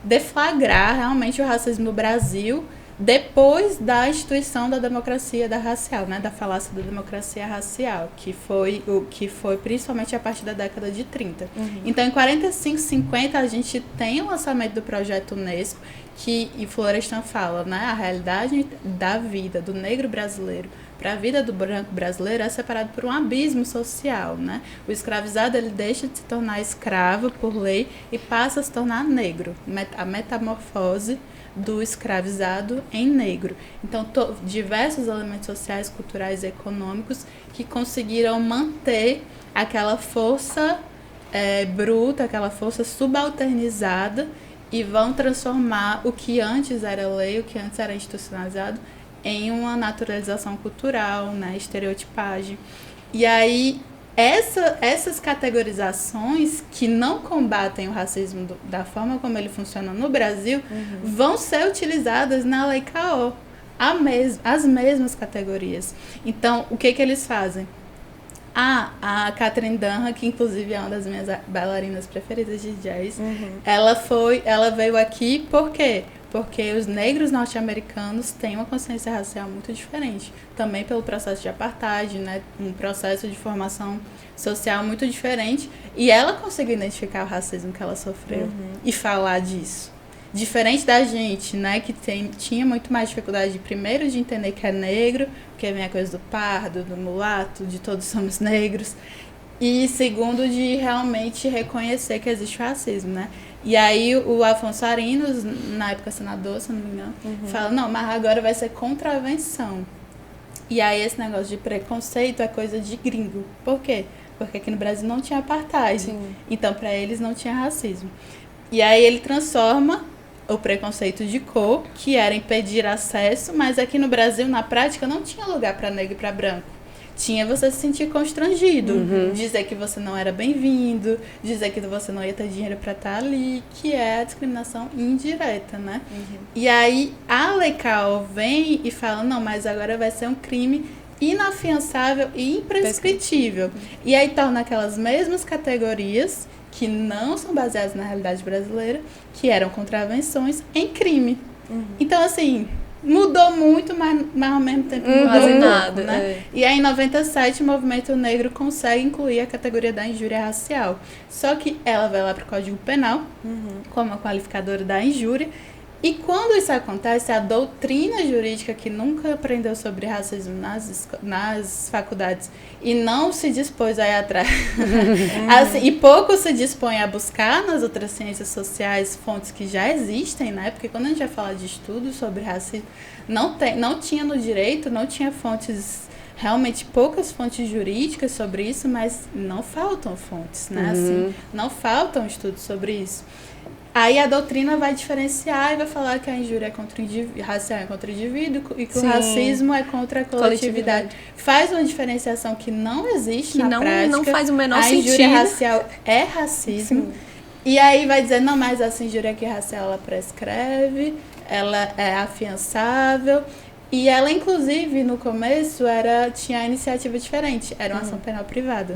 Speaker 4: deflagrar realmente o racismo no Brasil, depois da instituição da democracia racial, né, da falácia da democracia racial, que foi principalmente a partir da década de 30. Então, em 45, 50, a gente tem o lançamento do projeto Unesco, e Florestan fala, né, a realidade da vida do negro brasileiro para a vida do branco brasileiro é separado por um abismo social, né? O escravizado ele deixa de se tornar escravo por lei e passa a se tornar negro, a metamorfose do escravizado em negro. Então, diversos elementos sociais, culturais e econômicos que conseguiram manter aquela força bruta, aquela força subalternizada, e vão transformar o que antes era lei, o que antes era institucionalizado, em uma naturalização cultural, né, estereotipagem. E aí, essas categorizações que não combatem o racismo da forma como ele funciona no Brasil, vão ser utilizadas na Lei CAO, as mesmas categorias. Então, o que eles fazem? A Catherine Dunham, que inclusive é uma das minhas bailarinas preferidas de jazz, ela veio aqui por quê? Porque os negros norte-americanos têm uma consciência racial muito diferente. Também pelo processo de apartheid, né? Um processo de formação social muito diferente. E ela conseguiu identificar o racismo que ela sofreu e falar disso. Diferente da gente, né? Que tinha muito mais dificuldade, primeiro, de entender que é negro, porque vem a coisa do pardo, do mulato, de todos somos negros. E segundo, de realmente reconhecer que existe o racismo, né? E aí o Afonso Arinos, na época senador, se não me engano, fala, não, mas agora vai ser contravenção. E aí esse negócio de preconceito é coisa de gringo. Por quê? Porque aqui no Brasil não tinha apartheid. Então, para eles não tinha racismo. E aí ele transforma o preconceito de cor, que era impedir acesso, mas aqui no Brasil, na prática, não tinha lugar para negro e para branco. Tinha você se sentir constrangido, dizer que você não era bem-vindo, dizer que você não ia ter dinheiro para estar ali, que é a discriminação indireta, né? E aí a Lei CAO vem e fala, não, mas agora vai ser um crime inafiançável e imprescritível. E aí torna aquelas mesmas categorias que não são baseadas na realidade brasileira, que eram contravenções, em crime. Então, assim, mudou muito, mas ao mesmo tempo mudou pouco,
Speaker 2: nada,
Speaker 4: né? E aí, em 97, o movimento negro consegue incluir a categoria da injúria racial. Só que ela vai lá para o Código Penal, como a qualificadora da injúria, E quando isso acontece, a doutrina jurídica que nunca aprendeu sobre racismo nas faculdades e não se dispôs a ir atrás, assim, e pouco se dispõe a buscar nas outras ciências sociais fontes que já existem, né? Porque quando a gente vai falar de estudos sobre racismo, não tinha no direito, não tinha fontes, realmente poucas fontes jurídicas sobre isso, mas não faltam fontes, né? Assim, não faltam estudos sobre isso. Aí a doutrina vai diferenciar e vai falar que a injúria é contra o indivíduo, racial é contra o indivíduo e que o racismo é contra a coletividade. Faz uma diferenciação que não existe na prática.
Speaker 2: Não faz o menor sentido.
Speaker 4: A injúria racial é racismo. Sim. E aí vai dizer, não, mas essa injúria aqui racial, ela prescreve, ela é afiançável. E ela, inclusive, no começo, tinha a iniciativa diferente. Era uma ação penal privada.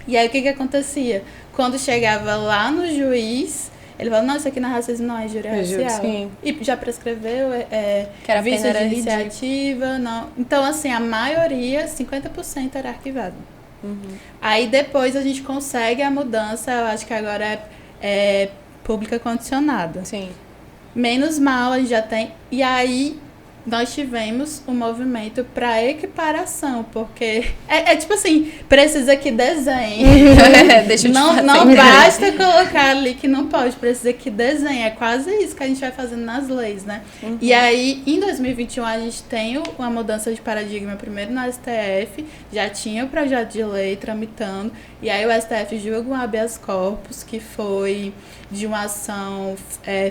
Speaker 4: E aí o que acontecia? Quando chegava lá no juiz... Ele falou, não, isso aqui não é racismo, não, é injúria racial. Sim. E já prescreveu,
Speaker 2: que era
Speaker 4: vício de iniciativa, não. Então, assim, a maioria, 50% era arquivado. Aí depois a gente consegue a mudança, eu acho que agora é pública condicionada.
Speaker 2: Sim.
Speaker 4: Menos mal, a gente já tem... E aí... nós tivemos um movimento para equiparação, porque tipo assim, precisa que desenhe. Não basta colocar ali que não pode, precisa que desenhe. É quase isso que a gente vai fazendo nas leis, né? E aí, em 2021, a gente tem uma mudança de paradigma primeiro no STF, já tinha o projeto de lei tramitando, e aí o STF julga um habeas corpus, que foi de uma ação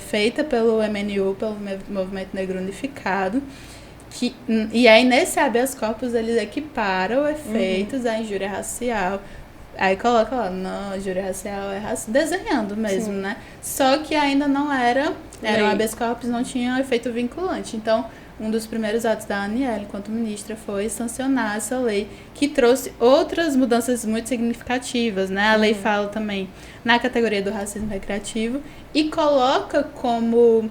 Speaker 4: feita pelo MNU, pelo Movimento Negro Unificado, e aí nesse habeas corpus eles equiparam efeitos à injúria racial. Aí coloca lá, não, a injúria racial é racial, desenhando mesmo, né? Só que ainda não era um habeas corpus, não tinha um efeito vinculante. Então, um dos primeiros atos da Aniele, enquanto ministra, foi sancionar essa lei, que trouxe outras mudanças muito significativas, né? A lei fala também na categoria do racismo recreativo e coloca como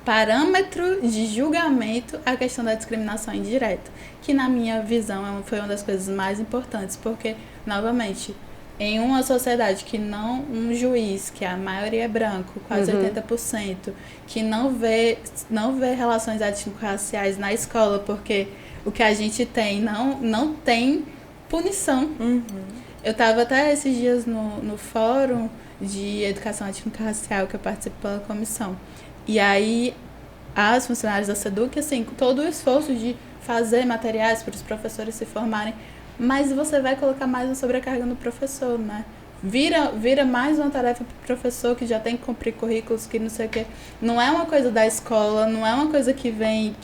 Speaker 4: parâmetro de julgamento a questão da discriminação indireta, que na minha visão foi uma das coisas mais importantes, porque, novamente, em uma sociedade que um juiz, que a maioria é branco, quase 80%, que não vê relações étnico-raciais na escola, porque o que a gente tem não tem punição. Eu estava até esses dias no fórum de educação étnico-racial que eu participo pela comissão. E aí, as funcionárias da SEDUC, assim, todo o esforço de fazer materiais para os professores se formarem, mas você vai colocar mais uma sobrecarga no professor, né? Vira mais uma tarefa para o professor que já tem que cumprir currículos, que não sei o quê. Não é uma coisa da escola, não é uma coisa que vem,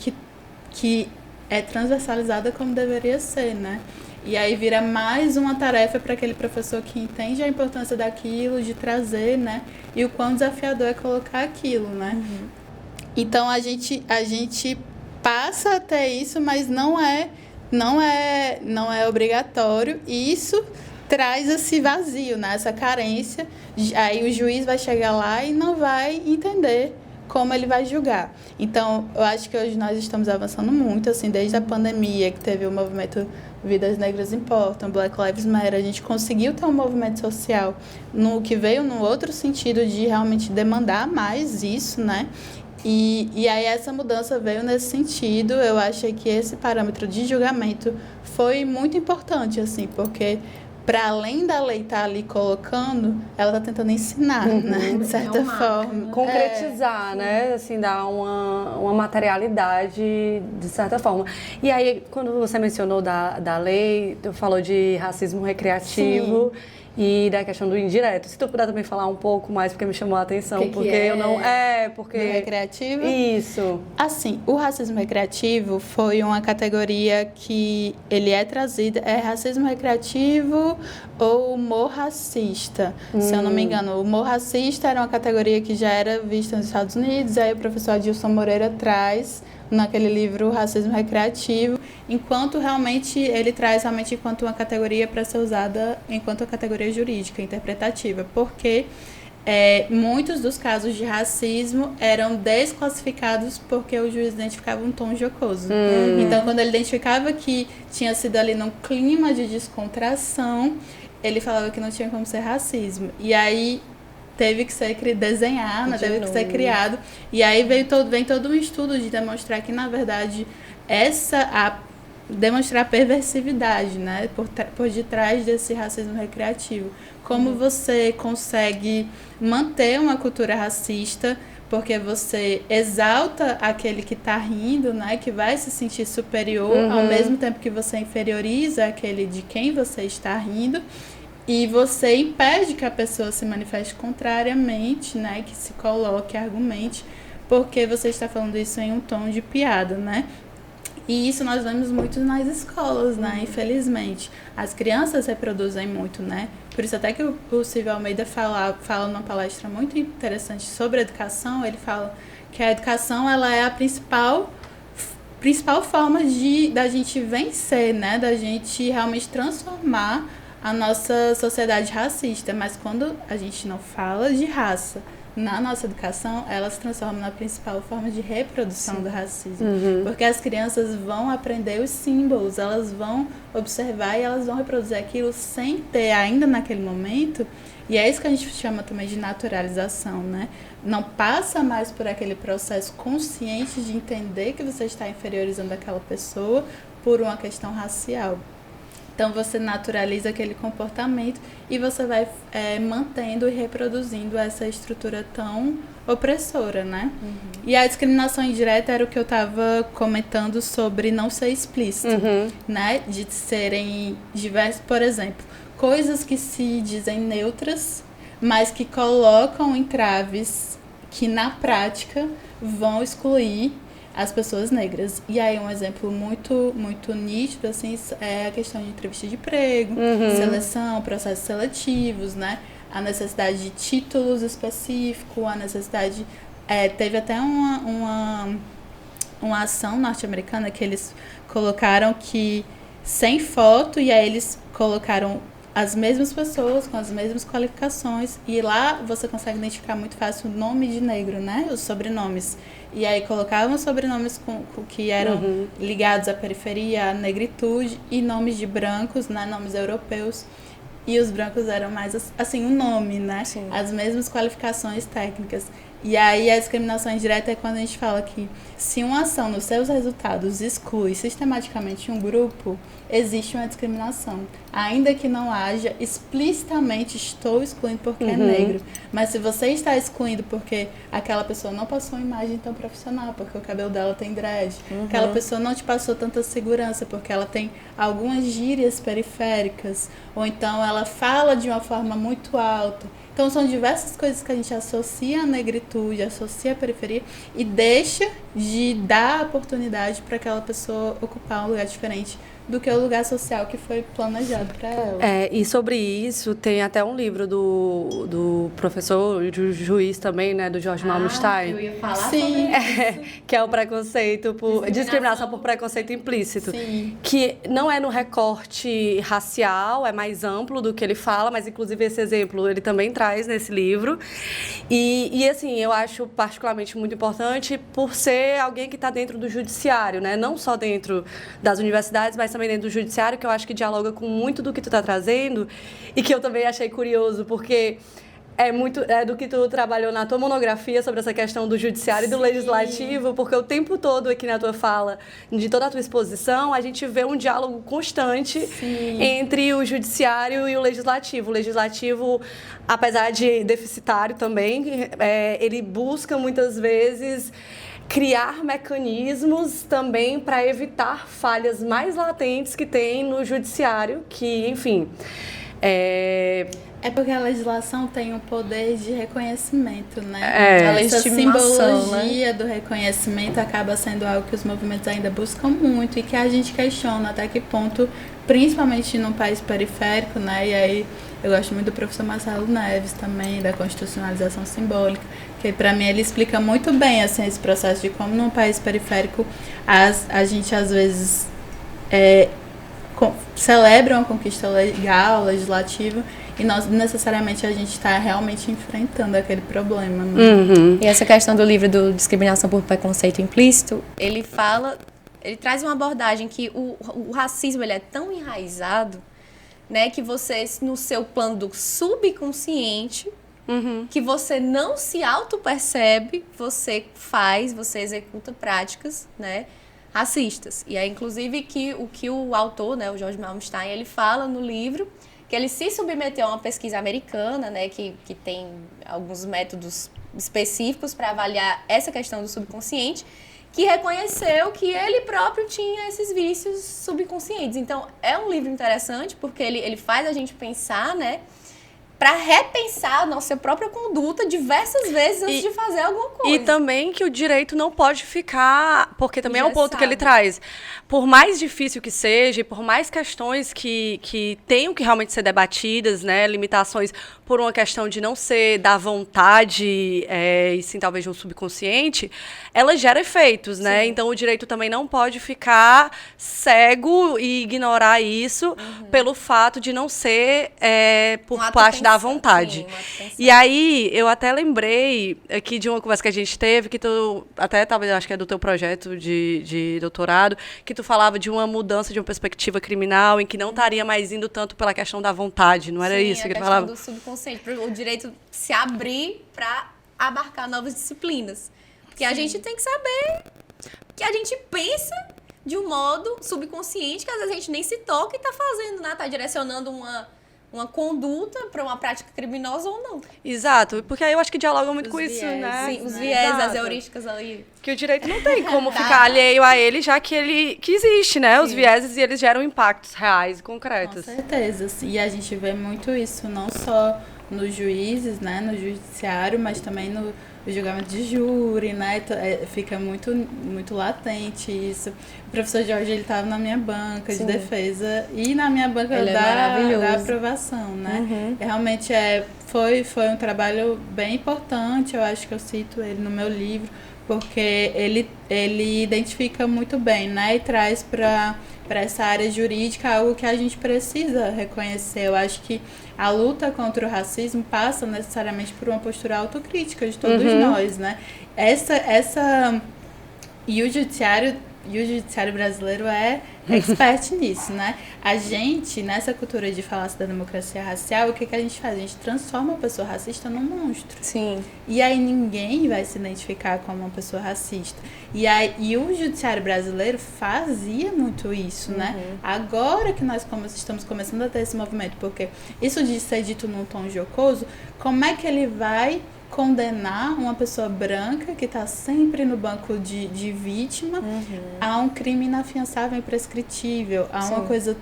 Speaker 4: que é transversalizada como deveria ser, né? E aí vira mais uma tarefa para aquele professor que entende a importância daquilo, de trazer, né? E o quão desafiador é colocar aquilo, né? Então a gente passa a ter isso, mas não é obrigatório, e isso traz esse vazio, né? Essa carência. Aí o juiz vai chegar lá e não vai entender como ele vai julgar. Então, eu acho que hoje nós estamos avançando muito, assim, desde a pandemia, que teve o movimento Vidas Negras Importam, Black Lives Matter, a gente conseguiu ter um movimento social que veio num outro sentido de realmente demandar mais isso, né? E aí essa mudança veio nesse sentido. Eu achei que esse parâmetro de julgamento foi muito importante, assim, porque para além da lei estar ali colocando, ela está tentando ensinar, né, de certa forma.
Speaker 3: Concretizar, né, assim, dar uma materialidade de certa forma. E aí, quando você mencionou da lei, tu falou de racismo recreativo. Sim. E da questão do indireto. Se tu puder também falar um pouco mais, porque me chamou a atenção. Porque eu não... porque... Do
Speaker 4: recreativo?
Speaker 3: Isso.
Speaker 4: Assim, o racismo recreativo foi uma categoria que ele é trazida... É racismo recreativo ou humor racista, se eu não me engano. O humor racista era uma categoria que já era vista nos Estados Unidos, aí o professor Adilson Moreira traz naquele livro Racismo Recreativo, enquanto realmente ele traz realmente enquanto uma categoria para ser usada enquanto uma categoria jurídica, interpretativa, porque muitos dos casos de racismo eram desclassificados porque o juiz identificava um tom jocoso. Então, quando ele identificava que tinha sido ali num clima de descontração, ele falava que não tinha como ser racismo. E aí, teve que ser desenhado, né? Teve que ser criado. E aí vem todo um estudo de demonstrar que, na verdade, demonstrar a perversividade, né? Por detrás desse racismo recreativo. Como você consegue manter uma cultura racista, porque você exalta aquele que está rindo, né? Que vai se sentir superior, ao mesmo tempo que você inferioriza aquele de quem você está rindo. E você impede que a pessoa se manifeste contrariamente, né? Que se coloque, argumente, porque você está falando isso em um tom de piada, né? E isso nós vemos muito nas escolas, né? Infelizmente. As crianças reproduzem muito, né? Por isso até que o Silvio Almeida fala numa palestra muito interessante sobre educação, ele fala que a educação ela é a principal forma da gente vencer, né? Da gente realmente transformar a nossa sociedade racista. Mas quando a gente não fala de raça na nossa educação, ela se transforma na principal forma de reprodução do racismo. Porque as crianças vão aprender os símbolos, elas vão observar e elas vão reproduzir aquilo sem ter ainda naquele momento. E é isso que a gente chama também de naturalização, né? Não passa mais por aquele processo consciente de entender que você está inferiorizando aquela pessoa por uma questão racial. Então, você naturaliza aquele comportamento e você vai mantendo e reproduzindo essa estrutura tão opressora, né? E a discriminação indireta era o que eu estava comentando sobre não ser explícito, né? De serem diversos, por exemplo, coisas que se dizem neutras, mas que colocam entraves que, na prática, vão excluir as pessoas negras. E aí um exemplo muito, muito nítido, assim, é a questão de entrevista de emprego, seleção, processos seletivos, né? A necessidade de títulos específicos, a necessidade... teve até uma ação norte-americana que eles colocaram que sem foto, e aí eles colocaram as mesmas pessoas com as mesmas qualificações, e lá você consegue identificar muito fácil o nome de negro, né? Os sobrenomes. E aí colocavam sobrenomes que eram ligados à periferia, à negritude, e nomes de brancos, né? Nomes europeus. E os brancos eram mais, assim, o nome, né? Sim. As mesmas qualificações técnicas. E aí a discriminação indireta é quando a gente fala que se uma ação nos seus resultados exclui sistematicamente um grupo, existe uma discriminação. Ainda que não haja explicitamente estou excluindo porque é negro. Mas se você está excluindo porque aquela pessoa não passou uma imagem tão profissional, porque o cabelo dela tem dread, aquela pessoa não te passou tanta segurança porque ela tem algumas gírias periféricas, ou então ela fala de uma forma muito alta. Então, são diversas coisas que a gente associa à negritude, associa à periferia e deixa de dar oportunidade para aquela pessoa ocupar um lugar diferente do que o lugar social que foi planejado para ela.
Speaker 3: E sobre isso, tem até um livro do professor, do juiz também, né, do George Malmsteen.
Speaker 1: Eu ia falar sobre isso.
Speaker 3: Que é o preconceito por discriminação por preconceito implícito.
Speaker 4: Sim.
Speaker 3: Que não é no recorte racial, é mais amplo do que ele fala, mas inclusive esse exemplo ele também traz nesse livro. E assim, eu acho particularmente muito importante por ser alguém que está dentro do judiciário, né? Não só dentro das universidades, mas também dentro do judiciário, que eu acho que dialoga com muito do que tu está trazendo e que eu também achei curioso, porque é do que tu trabalhou na tua monografia sobre essa questão do judiciário e do legislativo, porque o tempo todo aqui na tua fala, de toda a tua exposição, a gente vê um diálogo constante entre o judiciário e o legislativo. O legislativo, apesar de deficitário também, ele busca muitas vezes criar mecanismos também para evitar falhas mais latentes que tem no judiciário, que, enfim...
Speaker 4: É porque a legislação tem um poder de reconhecimento, né?
Speaker 2: A
Speaker 4: Essa
Speaker 2: legitimação,
Speaker 4: simbologia do reconhecimento acaba sendo algo que os movimentos ainda buscam muito e que a gente questiona até que ponto, principalmente num país periférico, né? E aí eu gosto muito do professor Marcelo Neves também, da constitucionalização simbólica, que para mim ele explica muito bem assim, esse processo de como num país periférico a gente às vezes celebra uma conquista legal, legislativa, e nós necessariamente a gente está realmente enfrentando aquele problema. Né?
Speaker 2: E essa questão do livro do Discriminação por Preconceito Implícito, ele traz uma abordagem que o racismo ele é tão enraizado, né, que você, no seu plano do subconsciente, que você não se auto-percebe, você executa práticas, né, racistas. E é inclusive o que o autor, né, o George Malmsteen, ele fala no livro que ele se submeteu a uma pesquisa americana, né, que tem alguns métodos específicos para avaliar essa questão do subconsciente, que reconheceu que ele próprio tinha esses vícios subconscientes. Então, é um livro interessante porque ele faz a gente pensar, né, para repensar a nossa própria conduta diversas vezes antes de fazer alguma coisa.
Speaker 3: E também que o direito não pode ficar, porque também é um ponto que ele traz, por mais difícil que seja, por mais questões que tenham que realmente ser debatidas, né, limitações por uma questão de não ser da vontade, e sim talvez de um subconsciente, ela gera efeitos, né? Sim. Então o direito também não pode ficar cego e ignorar isso pelo fato de não ser por parte da vontade. Sim, e aí, eu até lembrei aqui de uma conversa que a gente teve, que tu, até talvez, acho que é do teu projeto de doutorado, que tu falava de uma mudança de uma perspectiva criminal, em que não estaria mais indo tanto pela questão da vontade, não era isso que tu falava?
Speaker 2: Sim, a questão do subconsciente, o direito se abrir para abarcar novas disciplinas. Porque a gente tem que saber que a gente pensa de um modo subconsciente, que às vezes a gente nem se toca e está fazendo, né? Está direcionando uma conduta para uma prática criminosa ou não.
Speaker 3: Exato, porque aí eu acho que dialoga muito com isso, né?
Speaker 2: Sim, os viés, as heurísticas ali.
Speaker 3: Que o direito não tem como ficar alheio a ele, já que existe, né? Sim. Os vieses, e eles geram impactos reais e concretos.
Speaker 4: Com certeza, e a gente vê muito isso, não só nos juízes, né, no judiciário, mas também no julgamento de júri, né, fica muito, muito latente isso. O professor Jorge, ele estava na minha banca de defesa e na minha banca da aprovação, né. Realmente foi um trabalho bem importante, eu acho que eu cito ele no meu livro, porque ele identifica muito bem, né, e traz para essa área jurídica algo que a gente precisa reconhecer. Eu acho que a luta contra o racismo passa necessariamente por uma postura autocrítica de todos nós, né? E o judiciário brasileiro é expert nisso, né? A gente, nessa cultura de falácia da democracia racial, o que a gente faz? A gente transforma a pessoa racista num monstro.
Speaker 2: Sim.
Speaker 4: E aí ninguém vai se identificar como uma pessoa racista. E o judiciário brasileiro fazia muito isso, né? Agora que nós estamos começando a ter esse movimento, porque isso de ser dito num tom jocoso, como é que ele vai condenar uma pessoa branca que está sempre no banco de vítima a um crime inafiançável e imprescritível, a uma coisa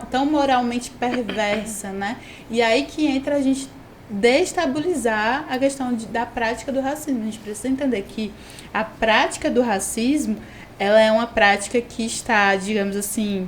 Speaker 4: tão moralmente perversa, né? E aí que entra a gente destabilizar a questão da prática do racismo. A gente precisa entender que a prática do racismo, ela é uma prática que está, digamos assim,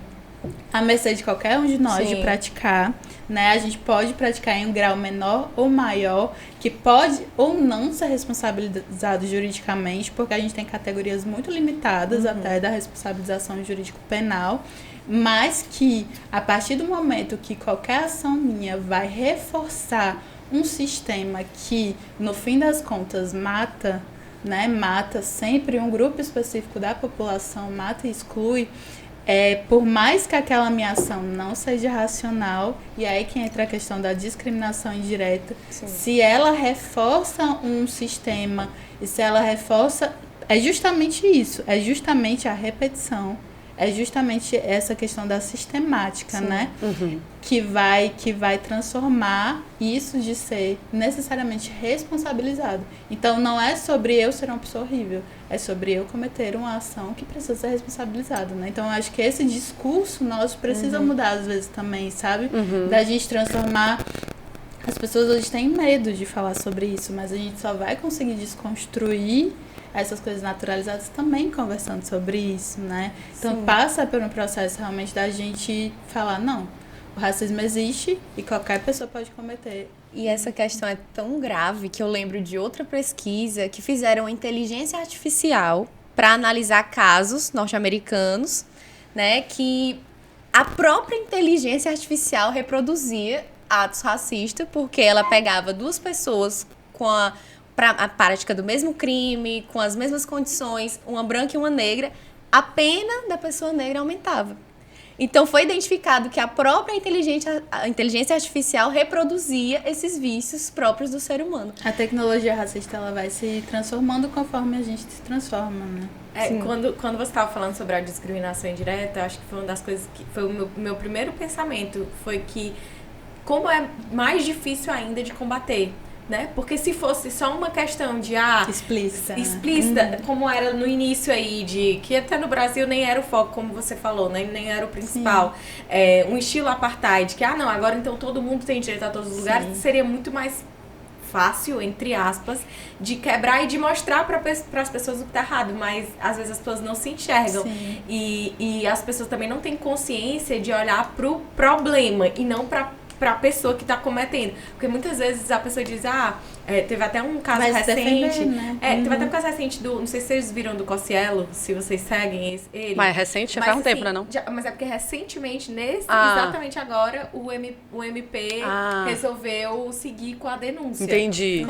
Speaker 4: à mercê de qualquer um de nós de praticar, né? A gente pode praticar em um grau menor ou maior, que pode ou não ser responsabilizado juridicamente, porque a gente tem categorias muito limitadas até da responsabilização jurídico-penal, mas que a partir do momento que qualquer ação minha vai reforçar um sistema que, no fim das contas, mata, né? Mata sempre um grupo específico da população, mata e exclui. Por mais que aquela minha ação não seja racional, e aí que entra a questão da discriminação indireta, se ela reforça um sistema, e se ela reforça, é justamente isso, é justamente a repetição, é justamente essa questão da sistemática, né? Que vai transformar isso de ser necessariamente responsabilizado. Então, não é sobre eu ser uma pessoa horrível, é sobre eu cometer uma ação que precisa ser responsabilizada, né? Então, eu acho que esse discurso nosso precisa mudar às vezes também, sabe? Da gente transformar. As pessoas hoje têm medo de falar sobre isso, mas a gente só vai conseguir desconstruir essas coisas naturalizadas também conversando sobre isso, né? Então passa por um processo realmente da gente falar, não, o racismo existe e qualquer pessoa pode cometer.
Speaker 2: E essa questão é tão grave que eu lembro de outra pesquisa que fizeram inteligência artificial para analisar casos norte-americanos, né, que a própria inteligência artificial reproduzia atos racistas, porque ela pegava duas pessoas com a prática do mesmo crime, com as mesmas condições, uma branca e uma negra, a pena da pessoa negra aumentava. Então foi identificado que a própria inteligência artificial reproduzia esses vícios próprios do ser humano.
Speaker 4: A tecnologia racista, ela vai se transformando conforme a gente se transforma, né?
Speaker 1: Quando você estava falando sobre a discriminação indireta, acho que foi uma das coisas que foi o meu primeiro pensamento, foi que como é mais difícil ainda de combater, né? Porque se fosse só uma questão de explícita, como era no início aí, de que até no Brasil nem era o foco, como você falou, né? Nem era o principal. Um estilo apartheid, que não, agora então todo mundo tem direito a todos os lugares, seria muito mais fácil, entre aspas, de quebrar e de mostrar para as pessoas o que tá errado, mas às vezes as pessoas não se enxergam e as pessoas também não têm consciência de olhar pro problema e não para a pessoa que está cometendo, porque muitas vezes a pessoa diz, teve até um caso recente, né? Teve até um caso recente não sei se vocês viram do Cossielo, se vocês seguem ele.
Speaker 3: Mas recente? Já faz um tempo, né, não?
Speaker 1: Mas é porque recentemente, exatamente agora, o MP resolveu seguir com a denúncia.
Speaker 3: Entendi.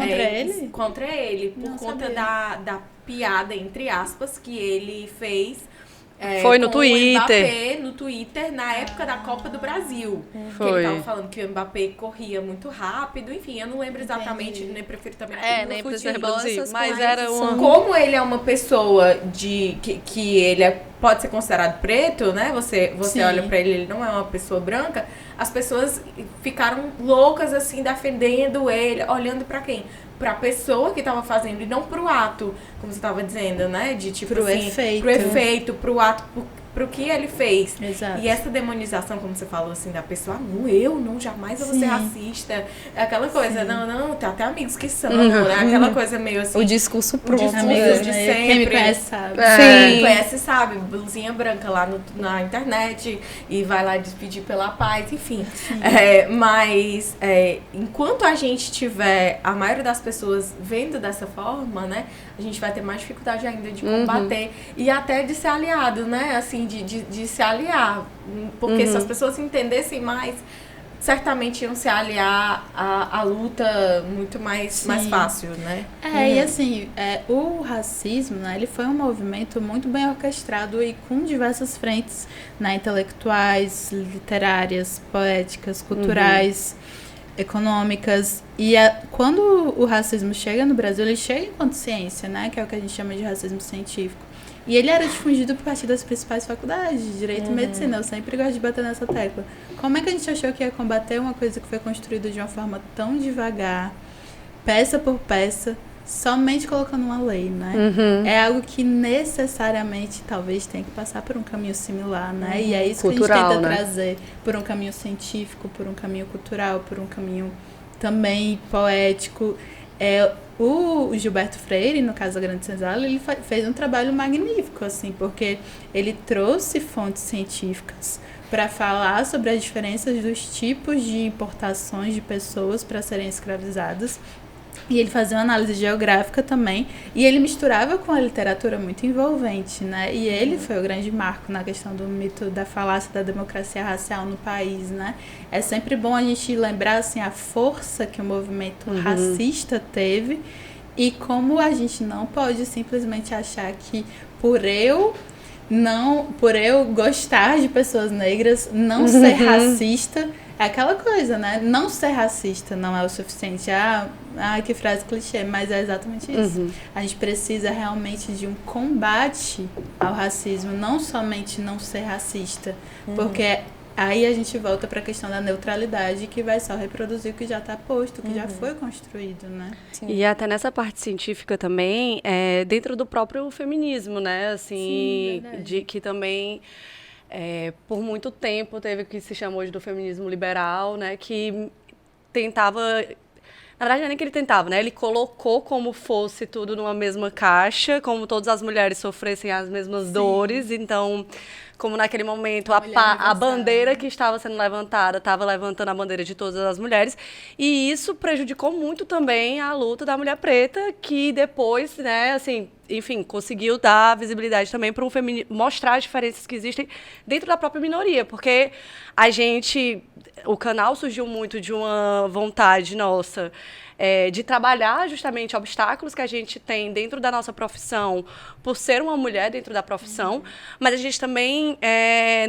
Speaker 1: Contra ele, por conta da piada, entre aspas, que ele fez.
Speaker 3: Foi no Twitter.
Speaker 1: O Mbappé no Twitter na época da Copa do Brasil.
Speaker 3: Foi.
Speaker 1: Que ele tava falando que o Mbappé corria muito rápido, enfim, eu não lembro exatamente, nem prefiro também
Speaker 3: nem precisa
Speaker 2: futebol,
Speaker 3: reproduzir, mas era uma...
Speaker 1: Como ele é uma pessoa que ele pode ser considerado preto, né? Você olha pra ele não é uma pessoa branca, as pessoas ficaram loucas assim, defendendo ele, olhando pra quem? Pra pessoa que tava fazendo e não pro ato, como você tava dizendo, né? De tipo
Speaker 4: pro
Speaker 1: assim,
Speaker 4: efeito,
Speaker 1: pro ato, pro que ele fez.
Speaker 4: Exato.
Speaker 1: E essa demonização, como você falou assim, da pessoa, jamais eu vou ser racista. É aquela coisa, não, tem até amigos que são, né? Aquela coisa meio assim.
Speaker 2: O discurso pronto.
Speaker 4: Amigos
Speaker 1: de
Speaker 4: né?
Speaker 1: sempre.
Speaker 4: Quem me conhece sabe.
Speaker 1: Quem me conhece sabe, blusinha branca lá na internet e vai lá despedir pela paz, enfim. Mas enquanto a gente tiver a maioria das pessoas vendo dessa forma, né, a gente vai ter mais dificuldade ainda de combater e até de ser aliado, né, assim, de se aliar, porque se as pessoas entendessem mais, certamente iam se aliar à luta muito mais fácil, né?
Speaker 4: E assim, o racismo, né, ele foi um movimento muito bem orquestrado e com diversas frentes, né, intelectuais, literárias, poéticas, culturais, econômicas. E quando o racismo chega no Brasil, ele chega enquanto ciência, né, que é o que a gente chama de racismo científico. E ele era difundido por partir das principais faculdades de Direito e Medicina. Eu sempre gosto de bater nessa tecla. Como é que a gente achou que ia combater uma coisa que foi construída de uma forma tão devagar, peça por peça, somente colocando uma lei, né? É algo que necessariamente talvez tenha que passar por um caminho similar, né? E é isso
Speaker 3: cultural,
Speaker 4: que a gente tenta
Speaker 3: né?
Speaker 4: trazer, por um caminho científico, por um caminho cultural, por um caminho também poético. O Gilberto Freire, no caso da Grande Senzala, ele fez um trabalho magnífico, assim, porque ele trouxe fontes científicas para falar sobre as diferenças dos tipos de importações de pessoas para serem escravizadas. E ele fazia uma análise geográfica também, e ele misturava com a literatura muito envolvente, né? E ele foi o grande marco na questão do mito da falácia da democracia racial no país, né? É sempre bom a gente lembrar, assim, a força que o movimento racista teve e como a gente não pode simplesmente achar que por eu gostar de pessoas negras, não ser racista. É aquela coisa, né? Não ser racista não é o suficiente. Que frase clichê, mas é exatamente isso. A gente precisa realmente de um combate ao racismo, não somente não ser racista, porque aí a gente volta para a questão da neutralidade, que vai só reproduzir o que já está posto, o que já foi construído, né?
Speaker 3: Sim. E até nessa parte científica também, dentro do próprio feminismo, né? Assim, de que também... por muito tempo teve o que se chamou do feminismo liberal, né, que tentava, na verdade não é nem que ele tentava, né, ele colocou como fosse tudo numa mesma caixa, como todas as mulheres sofressem as mesmas dores, então, como naquele momento a bandeira que estava sendo levantada, estava levantando a bandeira de todas as mulheres, e isso prejudicou muito também a luta da mulher preta, que depois, né, assim, enfim, conseguiu dar visibilidade também para mostrar as diferenças que existem dentro da própria minoria, porque o canal surgiu muito de uma vontade nossa de trabalhar justamente obstáculos que a gente tem dentro da nossa profissão por ser uma mulher dentro da profissão, mas a gente também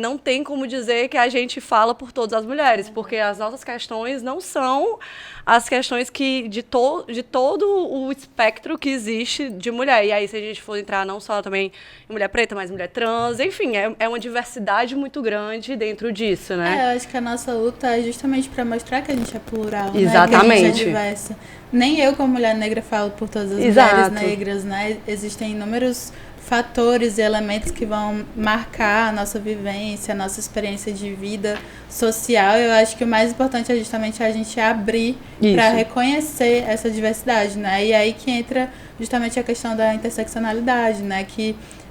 Speaker 3: não tem como dizer que a gente fala por todas as mulheres, porque as nossas questões não são as questões de todo o espectro que existe de mulher. E aí, se a gente for entrar não só também em mulher preta, mas mulher trans, enfim, é uma diversidade muito grande dentro disso, né?
Speaker 4: Eu acho que a nossa luta é justamente para mostrar que a gente é plural,
Speaker 3: Exatamente.
Speaker 4: Né? Que a gente é diversa. Nem eu, como mulher negra, falo por todas as mulheres negras, né? Existem inúmeros fatores e elementos que vão marcar a nossa vivência, a nossa experiência de vida social. Eu acho que o mais importante é justamente a gente abrir para reconhecer essa diversidade, né? E aí que entra justamente a questão da interseccionalidade, né?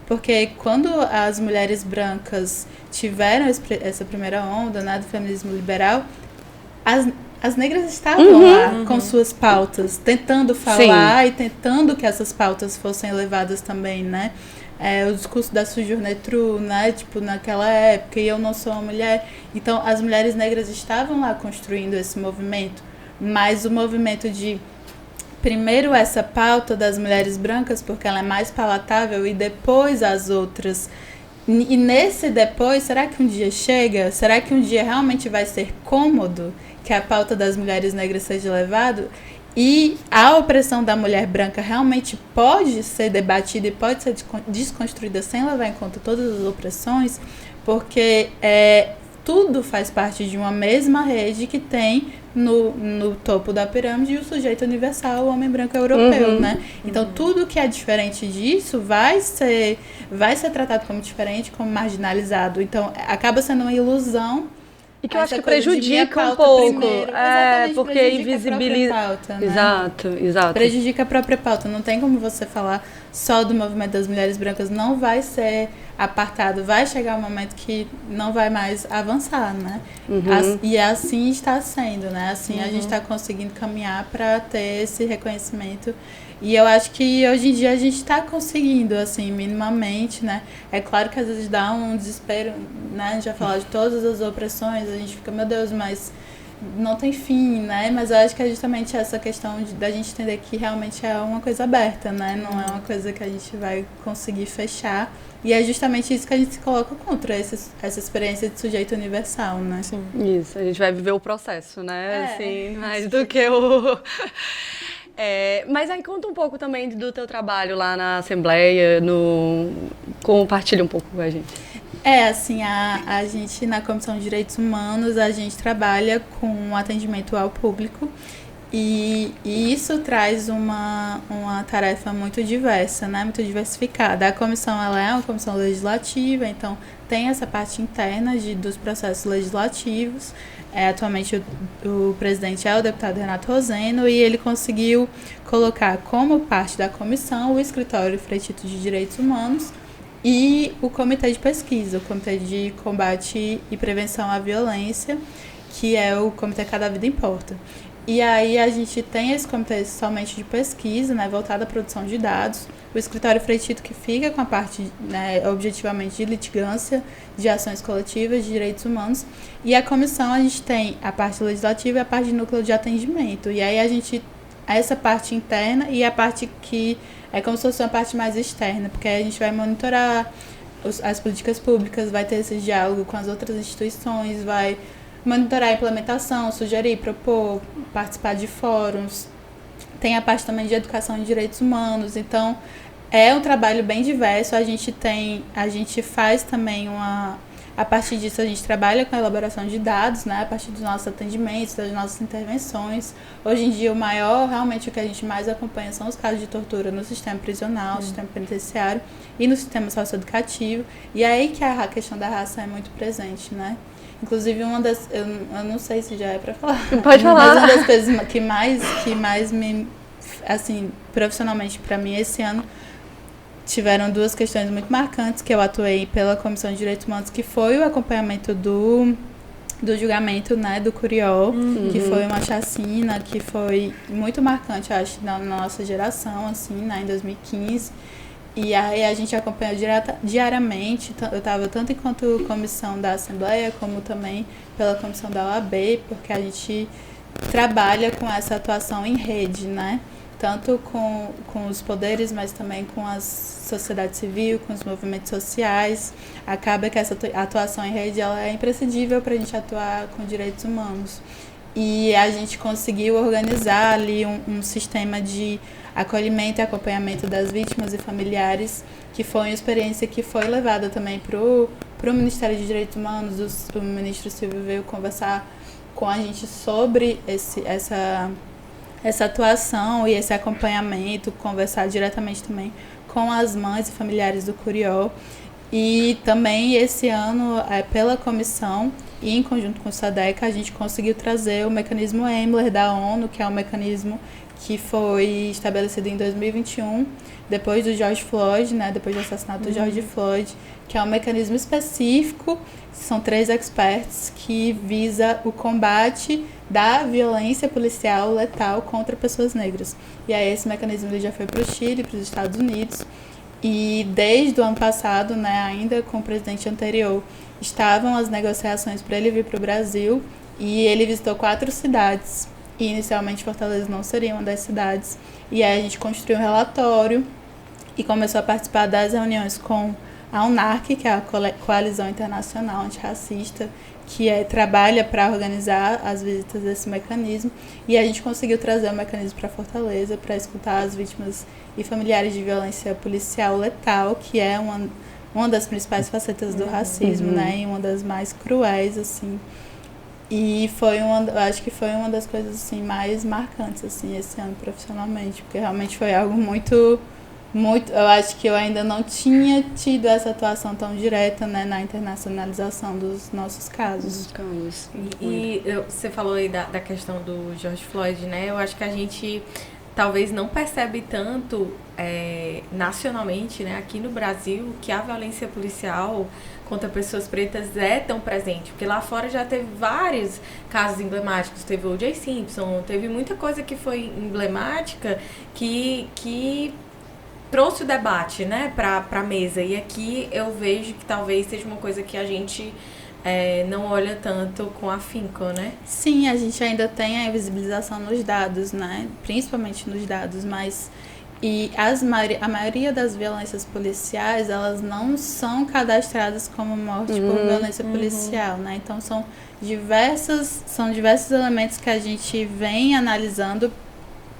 Speaker 4: Porque quando as mulheres brancas tiveram essa primeira onda, né, do feminismo liberal, as negras estavam lá com suas pautas, tentando falar e tentando que essas pautas fossem levadas também, né? O discurso da Sojourner Truth, né? Tipo, naquela época, e eu não sou uma mulher. Então, as mulheres negras estavam lá construindo esse movimento, mas o movimento de primeiro essa pauta das mulheres brancas, porque ela é mais palatável, e depois as outras. E nesse depois, será que um dia chega? Será que um dia realmente vai ser cômodo que a pauta das mulheres negras seja levada? E a opressão da mulher branca realmente pode ser debatida e pode ser desconstruída sem levar em conta todas as opressões? Porque tudo faz parte de uma mesma rede que tem no topo da pirâmide o sujeito universal, o homem branco europeu, né? Então, tudo que é diferente disso vai ser tratado como diferente, como marginalizado. Então, acaba sendo uma ilusão.
Speaker 3: E que eu acho que prejudica um pouco. Porque invisibiliza.
Speaker 4: Pauta, né?
Speaker 3: Exato.
Speaker 4: Prejudica a própria pauta. Não tem como você falar só do movimento das mulheres brancas. Não vai ser apartado. Vai chegar um momento que não vai mais avançar, né? E assim está sendo, né? Assim a gente está conseguindo caminhar para ter esse reconhecimento. E eu acho que hoje em dia a gente está conseguindo, assim, minimamente, né? É claro que às vezes dá um desespero, né? A gente já falou de todas as opressões, a gente fica, meu Deus, mas não tem fim, né? Mas eu acho que é justamente essa questão da gente entender que realmente é uma coisa aberta, né? Não é uma coisa que a gente vai conseguir fechar. E é justamente isso que a gente se coloca contra, essa experiência de sujeito universal, né?
Speaker 3: Sim. Isso, a gente vai viver o processo, né? Assim, mais do que o... mas aí conta um pouco também do teu trabalho lá na Assembleia, compartilha um pouco com a gente.
Speaker 4: Assim, a gente na Comissão de Direitos Humanos, a gente trabalha com atendimento ao público e isso traz uma tarefa muito diversa, né? Muito diversificada. A comissão, ela é uma comissão legislativa, então tem essa parte interna dos processos legislativos. Atualmente o presidente é o deputado Renato Roseno e ele conseguiu colocar como parte da comissão o Escritório Freitito de Direitos Humanos e o Comitê de Pesquisa, o Comitê de Combate e Prevenção à Violência, que é o Comitê Cada Vida Importa. E aí a gente tem esse comitê somente de pesquisa, né, voltado à produção de dados, o Escritório Freitito que fica com a parte, né, objetivamente de litigância, de ações coletivas, de direitos humanos, e a comissão a gente tem a parte legislativa e a parte de núcleo de atendimento. E aí a gente, essa parte interna e a parte que é como se fosse uma parte mais externa, porque aí a gente vai monitorar as políticas públicas, vai ter esse diálogo com as outras instituições, vai monitorar a implementação, sugerir, propor, participar de fóruns. Tem a parte também de educação em direitos humanos. Então, é um trabalho bem diverso. A gente faz também a partir disso, a gente trabalha com a elaboração de dados, né? A partir dos nossos atendimentos, das nossas intervenções. Hoje em dia, realmente o que a gente mais acompanha são os casos de tortura no sistema prisional, no sistema penitenciário e no sistema socioeducativo. E é aí que a questão da raça é muito presente, né? Inclusive, uma das... Eu não sei se já é pra falar.
Speaker 3: Pode falar.
Speaker 4: Mas uma das coisas que mais me... Assim, profissionalmente, pra mim, esse ano, tiveram duas questões muito marcantes que eu atuei pela Comissão de Direitos Humanos, que foi o acompanhamento do julgamento, né, do Curió, que foi uma chacina, que foi muito marcante, acho, na nossa geração, assim, né, em 2015. E aí a gente acompanhou diariamente, eu estava tanto enquanto comissão da Assembleia, como também pela comissão da OAB, porque a gente trabalha com essa atuação em rede, né? Tanto com os poderes, mas também com a sociedade civil, com os movimentos sociais. Acaba que essa atuação em rede ela é imprescindível para a gente atuar com direitos humanos. E a gente conseguiu organizar ali um sistema de acolhimento e acompanhamento das vítimas e familiares, que foi uma experiência que foi levada também para o Ministério de Direitos Humanos. O ministro Silvio veio conversar com a gente sobre essa atuação e esse acompanhamento, conversar diretamente também com as mães e familiares do Curió. E também esse ano, pela comissão e em conjunto com o SADEC, a gente conseguiu trazer o mecanismo EMLER da ONU, que é um mecanismo que foi estabelecido em 2021, depois do George Floyd, né, depois do assassinato do George Floyd, que é um mecanismo específico, são 3 experts, que visa o combate da violência policial letal contra pessoas negras. E aí esse mecanismo ele já foi para o Chile, para os Estados Unidos, e desde o ano passado, né, ainda com o presidente anterior, estavam as negociações para ele vir para o Brasil, e ele visitou 4 cidades. E inicialmente Fortaleza não seria uma das cidades. E aí a gente construiu um relatório e começou a participar das reuniões com a UNARC, que é a Coalizão Internacional Antirracista, que trabalha para organizar as visitas desse mecanismo. E a gente conseguiu trazer o mecanismo para Fortaleza para escutar as vítimas e familiares de violência policial letal, que é uma das principais facetas do racismo, né? E uma das mais cruéis, assim. E acho que foi uma das coisas assim mais marcantes assim esse ano profissionalmente, porque realmente foi algo muito, eu acho que eu ainda não tinha tido essa atuação tão direta, né, na internacionalização dos nossos casos.
Speaker 1: Você falou aí da questão do George Floyd, né? Eu acho que a gente talvez não percebe tanto nacionalmente, né, aqui no Brasil, que a violência policial contra pessoas pretas é tão presente, porque lá fora já teve vários casos emblemáticos, teve o O.J. Simpson, teve muita coisa que foi emblemática que trouxe o debate, né, pra mesa, e aqui eu vejo que talvez seja uma coisa que a gente não olha tanto com afinco, né?
Speaker 4: Sim, a gente ainda tem a invisibilização nos dados, né, principalmente nos dados, mas a maioria das violências policiais, elas não são cadastradas como morte por violência policial, né? Então, são diversos elementos que a gente vem analisando,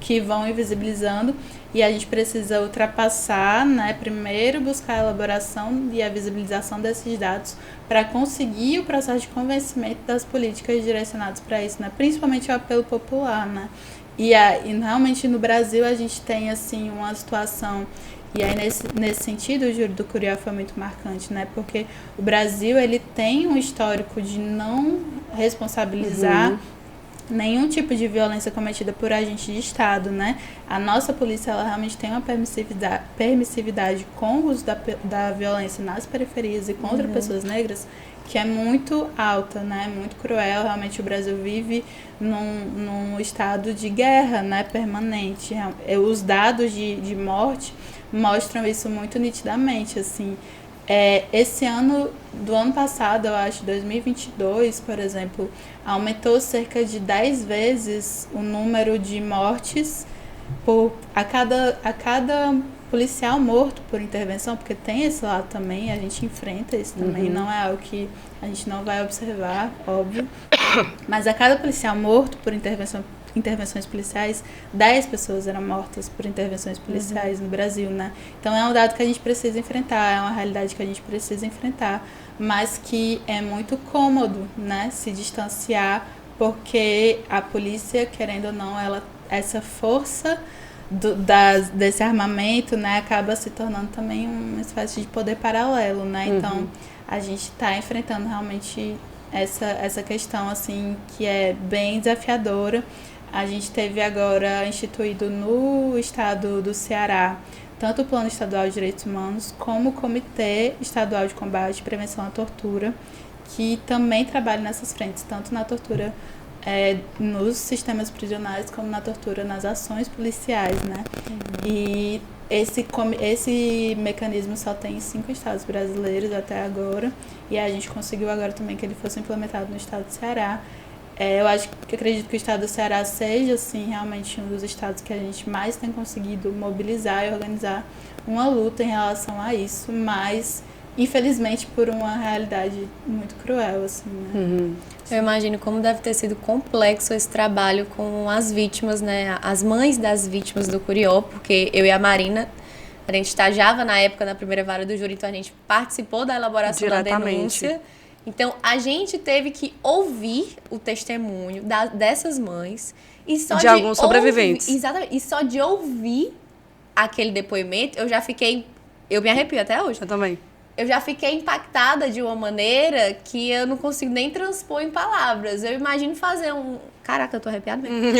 Speaker 4: que vão invisibilizando, e a gente precisa ultrapassar, né? Primeiro, buscar a elaboração e a visibilização desses dados para conseguir o processo de convencimento das políticas direcionadas para isso, né? Principalmente o apelo popular, né? E realmente no Brasil a gente tem assim uma situação, e aí nesse sentido o júri do Curió foi muito marcante, né? Porque o Brasil ele tem um histórico de não responsabilizar nenhum tipo de violência cometida por agente de Estado, né? A nossa polícia ela realmente tem uma permissividade com o uso da violência nas periferias e contra pessoas negras, que é muito alta, né? Muito cruel. Realmente o Brasil vive num estado de guerra, né? Permanente. Os dados de morte mostram isso muito nitidamente, assim. Esse ano, do ano passado, eu acho, 2022, por exemplo, aumentou cerca de 10 vezes o número de mortes a cada policial morto por intervenção, porque tem esse lado também, a gente enfrenta isso também, não é algo que a gente não vai observar, óbvio, mas a cada policial morto por intervenções policiais, 10 pessoas eram mortas por intervenções policiais no Brasil, né? Então é um dado que a gente precisa enfrentar, é uma realidade que a gente precisa enfrentar, mas que é muito cômodo, né, se distanciar, porque a polícia, querendo ou não, essa força desse armamento, né, acaba se tornando também uma espécie de poder paralelo, né? Então a gente está enfrentando realmente essa questão assim que é bem desafiadora. A gente teve agora instituído no estado do Ceará tanto o Plano Estadual de Direitos Humanos como o Comitê Estadual de Combate e Prevenção à Tortura, que também trabalha nessas frentes, tanto na tortura nos sistemas prisionais como na tortura nas ações policiais, né? E esse mecanismo só tem em 5 estados brasileiros até agora, e a gente conseguiu agora também que ele fosse implementado no estado do Ceará. Eu acho que acredito que o estado do Ceará seja, assim, realmente um dos estados que a gente mais tem conseguido mobilizar e organizar uma luta em relação a isso, mas infelizmente por uma realidade muito cruel, assim, né?
Speaker 2: Eu imagino como deve ter sido complexo esse trabalho com as vítimas, né? As mães das vítimas do Curió, porque eu e a Marina, a gente estagiava na época na primeira vara do júri, então a gente participou da elaboração da denúncia. Então, a gente teve que ouvir o testemunho dessas mães. E só
Speaker 3: de alguns sobreviventes.
Speaker 2: Exatamente. E só de ouvir aquele depoimento, eu já fiquei... Eu me arrepio até hoje.
Speaker 3: Eu também.
Speaker 2: Eu já fiquei impactada de uma maneira que eu não consigo nem transpor em palavras. Eu imagino fazer um... Caraca, eu tô arrepiada mesmo.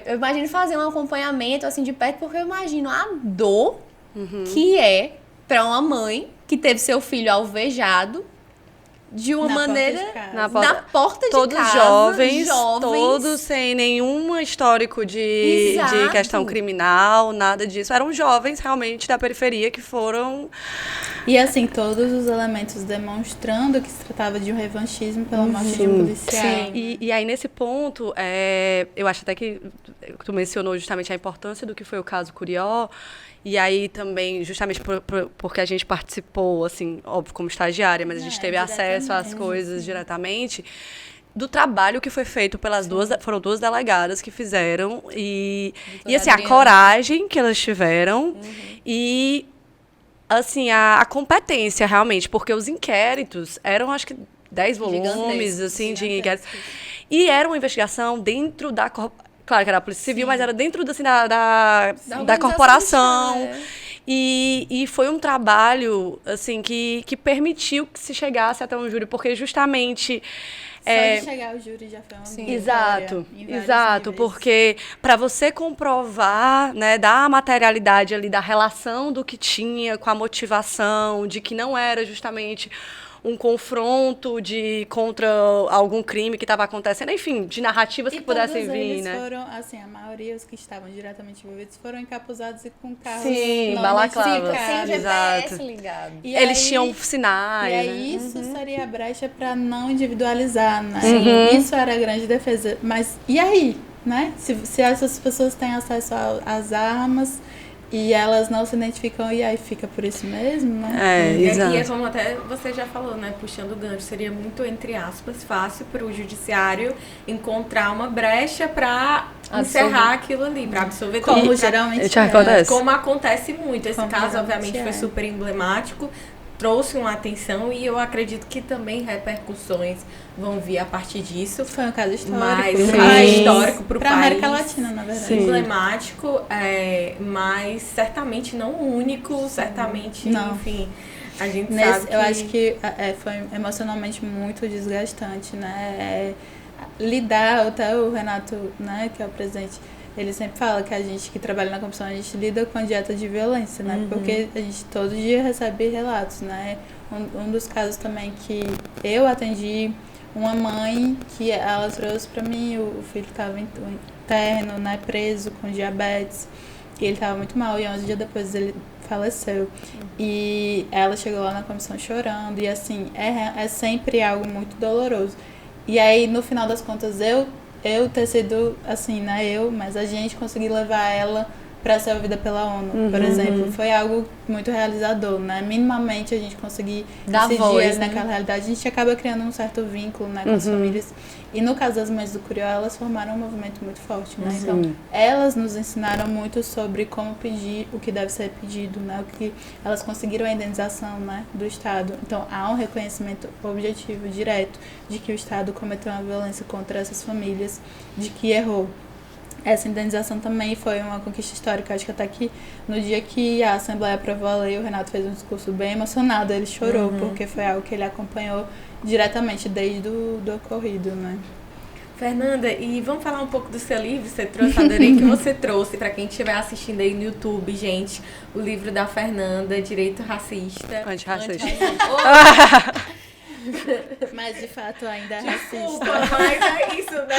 Speaker 2: Eu imagino fazer um acompanhamento, assim, de perto, porque eu imagino a dor que é para uma mãe que teve seu filho alvejado de uma maneira... Na porta de
Speaker 3: todos
Speaker 2: casa.
Speaker 3: Jovens, todos sem nenhum histórico de questão criminal, nada disso. Eram jovens, realmente, da periferia que foram...
Speaker 4: E, assim, todos os elementos demonstrando que se tratava de um revanchismo pela morte de um policial.
Speaker 3: Sim, e aí, nesse ponto, eu acho até que tu mencionou justamente a importância do que foi o caso Curió. E aí também, justamente porque a gente participou, assim, óbvio, como estagiária, mas a gente teve acesso às coisas diretamente, do trabalho que foi feito pelas foram duas delegadas que fizeram, e assim, a coragem que elas tiveram, e, assim, a competência, realmente, porque os inquéritos eram, acho que, 10 volumes, assim, de inquéritos, e era uma investigação dentro da Claro que era a Polícia Civil, mas era dentro assim, da corporação. E foi um trabalho assim, que permitiu que se chegasse até um júri, porque justamente...
Speaker 4: Só de chegar ao júri já foi uma vitória.
Speaker 3: Exato, porque para você comprovar, né, da materialidade ali, da relação do que tinha com a motivação, de que não era justamente um confronto contra algum crime que estava acontecendo, enfim, de narrativas que pudessem vir,
Speaker 4: eles
Speaker 3: né?
Speaker 4: Foram, assim, a maioria, os que estavam diretamente envolvidos, foram encapuzados e com carros...
Speaker 3: Sim, balaclava.
Speaker 2: Sem o GPS ligado.
Speaker 4: E
Speaker 3: eles
Speaker 4: aí,
Speaker 3: tinham sinais,
Speaker 4: E aí
Speaker 3: né?
Speaker 4: isso seria a brecha para não individualizar, né? Isso era a grande defesa. Mas e aí, né? Se essas pessoas têm acesso às armas... E elas não se identificam, e aí fica por isso mesmo, né?
Speaker 1: E é como até você já falou, né? Puxando o gancho, seria muito, entre aspas, fácil para o judiciário encontrar uma brecha para encerrar aquilo ali, para absolver tudo.
Speaker 4: Como geralmente
Speaker 3: acontece.
Speaker 1: Como acontece muito. Esse caso, obviamente, foi super emblemático, trouxe uma atenção e eu acredito que também repercussões vão vir a partir disso.
Speaker 4: Foi um caso histórico.
Speaker 1: Mas um caso histórico para o país.
Speaker 4: América Latina, na verdade.
Speaker 1: Emblemático, mas certamente não único, certamente, enfim, a gente sabe que...
Speaker 4: Eu acho que foi emocionalmente muito desgastante, né? Lidar, até o Renato, né, que é o presidente, ele sempre fala que a gente que trabalha na comissão, a gente lida com a dieta de violência, né? Porque a gente todo dia recebe relatos, né? Um dos casos também que eu atendi, uma mãe que ela trouxe para mim, o filho estava interno, né, preso com diabetes, e ele estava muito mal, e 11 dias depois ele faleceu. E ela chegou lá na comissão chorando, e assim, é sempre algo muito doloroso. E aí, no final das contas, eu ter sido, assim, né, mas a gente conseguir levar ela para ser ouvida pela ONU, por exemplo, foi algo muito realizador, né? Minimamente a gente conseguir incidir naquela realidade, a gente acaba criando um certo vínculo, né, com as famílias. E no caso das mães do Curió, elas formaram um movimento muito forte, né? Então, elas nos ensinaram muito sobre como pedir o que deve ser pedido, né? O que elas conseguiram a indenização, né, do Estado. Então, há um reconhecimento objetivo, direto, de que o Estado cometeu uma violência contra essas famílias, de que errou. Essa indenização também foi uma conquista histórica. Acho que até que no dia que a Assembleia aprovou a lei, o Renato fez um discurso bem emocionado. Ele chorou, porque foi algo que ele acompanhou diretamente desde o ocorrido, né?
Speaker 1: Fernanda, e vamos falar um pouco do seu livro? Você trouxe, adorei que você trouxe, para quem estiver assistindo aí no YouTube, gente, o livro da Fernanda, Direito Racista.
Speaker 3: Antirracista.
Speaker 4: Mas de fato ainda é
Speaker 1: Desculpa,
Speaker 4: racista.
Speaker 1: mas é isso, né?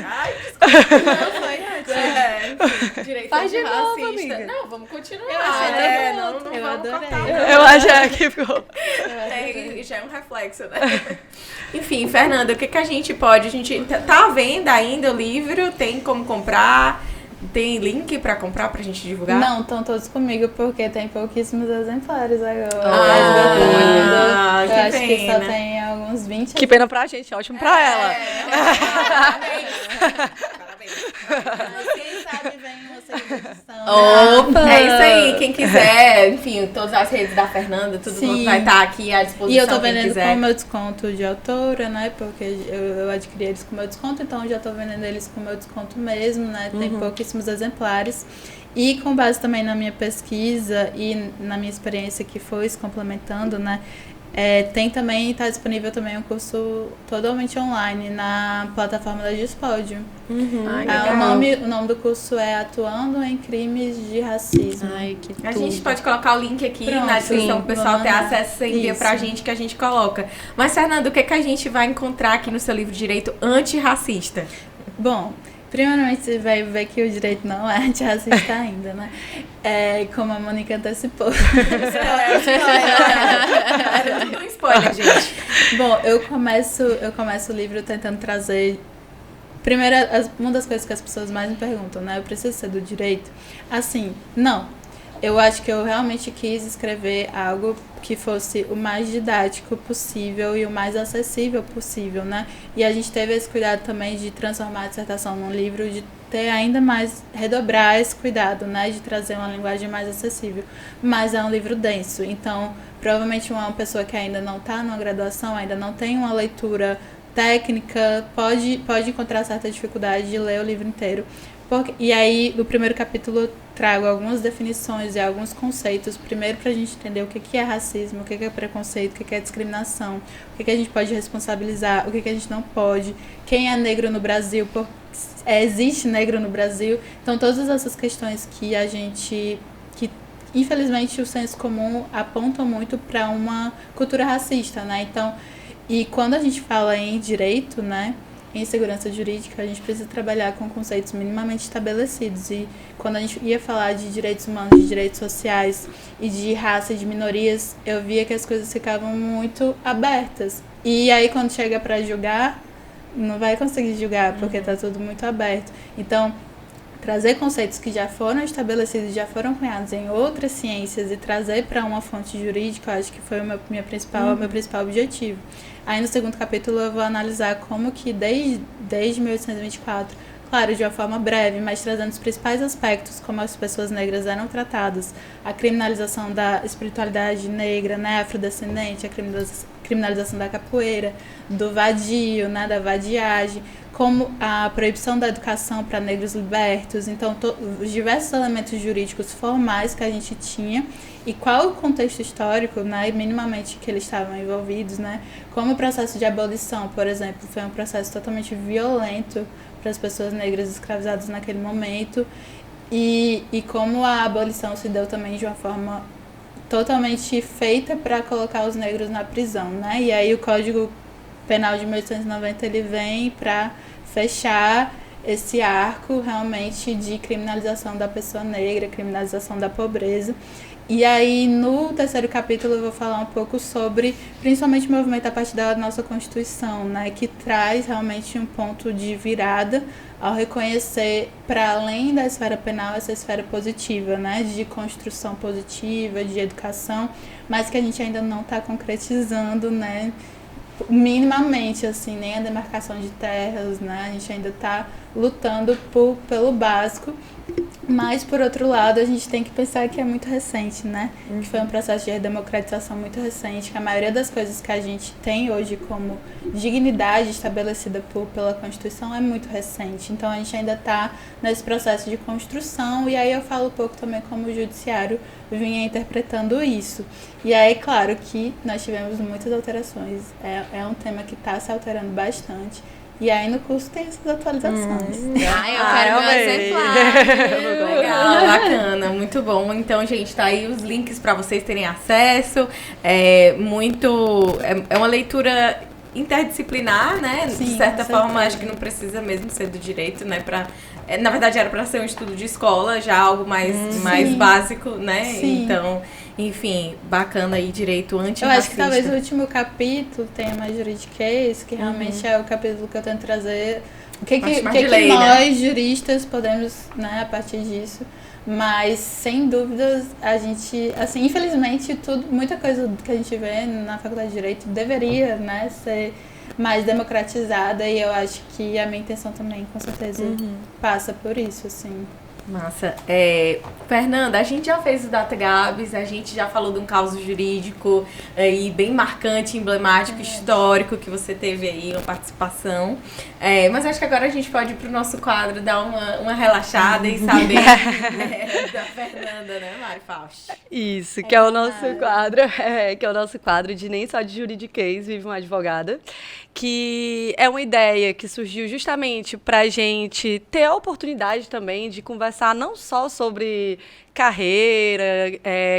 Speaker 1: Ai, desculpa. Não, foi antes. Direito
Speaker 2: Faz de novo,
Speaker 1: racista.
Speaker 2: amiga.
Speaker 1: Não, vamos continuar.
Speaker 4: Eu achei
Speaker 1: não
Speaker 4: eu
Speaker 1: vamos
Speaker 4: adorei.
Speaker 1: cortar, não.
Speaker 3: Eu achei que ficou...
Speaker 1: É aí já é um reflexo, né? Enfim, Fernanda, o que a gente pode? A gente tá à venda ainda o livro? Tem como comprar? Tem link pra comprar pra gente divulgar?
Speaker 4: Não, estão todos comigo porque tem pouquíssimos exemplares agora.
Speaker 1: Que
Speaker 4: Eu acho que
Speaker 1: pena.
Speaker 4: só tem alguns 20.
Speaker 3: Que pena pra gente, ótimo pra ela.
Speaker 1: Parabéns.
Speaker 4: Quem sabe vem uma segunda edição.
Speaker 1: Opa! É isso aí, quem quiser, enfim, todas as redes da Fernanda, tudo
Speaker 4: Sim.
Speaker 1: vai estar aqui à disposição.
Speaker 4: E eu tô
Speaker 1: quem
Speaker 4: vendendo
Speaker 1: quiser.
Speaker 4: com o meu desconto de autora, né? Porque eu adquiri eles com o meu desconto, então eu já tô vendendo eles com o meu desconto mesmo, né? Tem pouquíssimos exemplares. E com base também na minha pesquisa e na minha experiência que foi se complementando, né? Tem também, está disponível também um curso totalmente online na plataforma da Gispódio. O nome do curso é Atuando em Crimes de Racismo.
Speaker 2: Ai, que
Speaker 1: A
Speaker 2: tudo.
Speaker 1: gente pode colocar o link aqui
Speaker 4: Pronto,
Speaker 1: na descrição
Speaker 4: sim,
Speaker 1: para o pessoal
Speaker 4: vou
Speaker 1: ter
Speaker 4: mandar.
Speaker 1: acesso, você envia
Speaker 4: Isso.
Speaker 1: pra gente que a gente coloca. Mas, Fernanda, o que a gente vai encontrar aqui no seu livro de Direito Antirracista?
Speaker 4: Bom, primeiramente você vai ver que o direito não é antirracista ainda, né? Como a Mônica antecipou.
Speaker 1: Era tudo um spoiler, gente.
Speaker 4: Bom, eu começo o livro tentando trazer. Primeiro, uma das coisas que as pessoas mais me perguntam, né? Eu preciso ser do direito? Assim, não. Eu acho que eu realmente quis escrever algo que fosse o mais didático possível e o mais acessível possível, né? E a gente teve esse cuidado também de transformar a dissertação num livro, de ter ainda mais, redobrar esse cuidado, né? De trazer uma linguagem mais acessível. Mas é um livro denso, então provavelmente uma pessoa que ainda não está numa graduação, ainda não tem uma leitura técnica, pode encontrar certa dificuldade de ler o livro inteiro. E aí, no primeiro capítulo, eu trago algumas definições e alguns conceitos. Primeiro, para a gente entender o que é racismo, o que é preconceito, o que é discriminação, o que a gente pode responsabilizar, o que a gente não pode, quem é negro no Brasil, existe negro no Brasil. Então, todas essas questões que infelizmente, o senso comum aponta muito para uma cultura racista, né? Então, e quando a gente fala em direito, né? Em segurança jurídica, a gente precisa trabalhar com conceitos minimamente estabelecidos. E quando a gente ia falar de direitos humanos, de direitos sociais e de raça e de minorias, eu via que as coisas ficavam muito abertas. E aí, quando chega para julgar, não vai conseguir julgar, porque está tudo muito aberto. Então, trazer conceitos que já foram estabelecidos, já foram cunhados em outras ciências e trazer para uma fonte jurídica, eu acho que foi o meu principal objetivo. Aí no segundo capítulo eu vou analisar como que desde 1824, claro, de uma forma breve, mas trazendo os principais aspectos, como as pessoas negras eram tratadas, a criminalização da espiritualidade negra, né, afrodescendente, a criminalização da capoeira, do vadio, né, da vadiagem, como a proibição da educação para negros libertos, então os diversos elementos jurídicos formais que a gente tinha e qual o contexto histórico, né, minimamente que eles estavam envolvidos, né, como o processo de abolição, por exemplo, foi um processo totalmente violento para as pessoas negras escravizadas naquele momento e como a abolição se deu também de uma forma totalmente feita para colocar os negros na prisão, né, e aí o Código Penal de 1890 ele vem para fechar esse arco realmente de criminalização da pessoa negra, criminalização da pobreza. E aí, no terceiro capítulo, eu vou falar um pouco sobre, principalmente, o movimento a partir da nossa Constituição, né, que traz realmente um ponto de virada ao reconhecer, para além da esfera penal, essa esfera positiva, né, de construção positiva, de educação, mas que a gente ainda não está concretizando, né, minimamente, assim, nem a demarcação de terras, né, a gente ainda está lutando pelo básico, mas, por outro lado, a gente tem que pensar que é muito recente, né, que foi um processo de redemocratização muito recente, que a maioria das coisas que a gente tem hoje como dignidade estabelecida pela Constituição é muito recente, então a gente ainda está nesse processo de construção, e aí eu falo um pouco também como o judiciário vinha interpretando isso. E aí, claro que nós tivemos muitas alterações, é um tema que está se alterando bastante, e aí no curso tem essas atualizações.
Speaker 2: Ai, eu quero meu exemplar.
Speaker 1: Legal, bacana, muito bom. Então, gente, tá aí os links para vocês terem acesso. É uma leitura interdisciplinar, né?
Speaker 4: Sim,
Speaker 1: de certa
Speaker 4: com
Speaker 1: forma,
Speaker 4: certeza.
Speaker 1: acho que não precisa mesmo ser do direito, né? Na verdade, era para ser um estudo de escola, já algo mais básico, né?
Speaker 4: Sim.
Speaker 1: Então, enfim, bacana aí, direito
Speaker 4: Eu
Speaker 1: antirracista.
Speaker 4: acho que talvez o último capítulo tenha mais juridiquês, que realmente é o capítulo que eu tento trazer. O que
Speaker 1: Parte mais de lei, né?
Speaker 4: nós, juristas, podemos, né, a partir disso. Mas, sem dúvidas, a gente, assim, infelizmente, muita coisa que a gente vê na Faculdade de Direito deveria, né, ser mais democratizada, e eu acho que a minha intenção também, com certeza, passa por isso, assim.
Speaker 1: Massa. Fernanda, a gente já fez o Data Gabs, a gente já falou de um caso jurídico aí bem marcante, emblemático, histórico, que você teve aí, uma participação. Mas acho que agora a gente pode ir pro nosso quadro, dar uma relaxada e saber da Fernanda, né, Mari Faust?
Speaker 3: Isso, que é o nosso quadro, que é o nosso quadro de Nem Só de Juridiquês Vive uma Advogada, que é uma ideia que surgiu justamente para a gente ter a oportunidade também de conversar não só sobre carreira,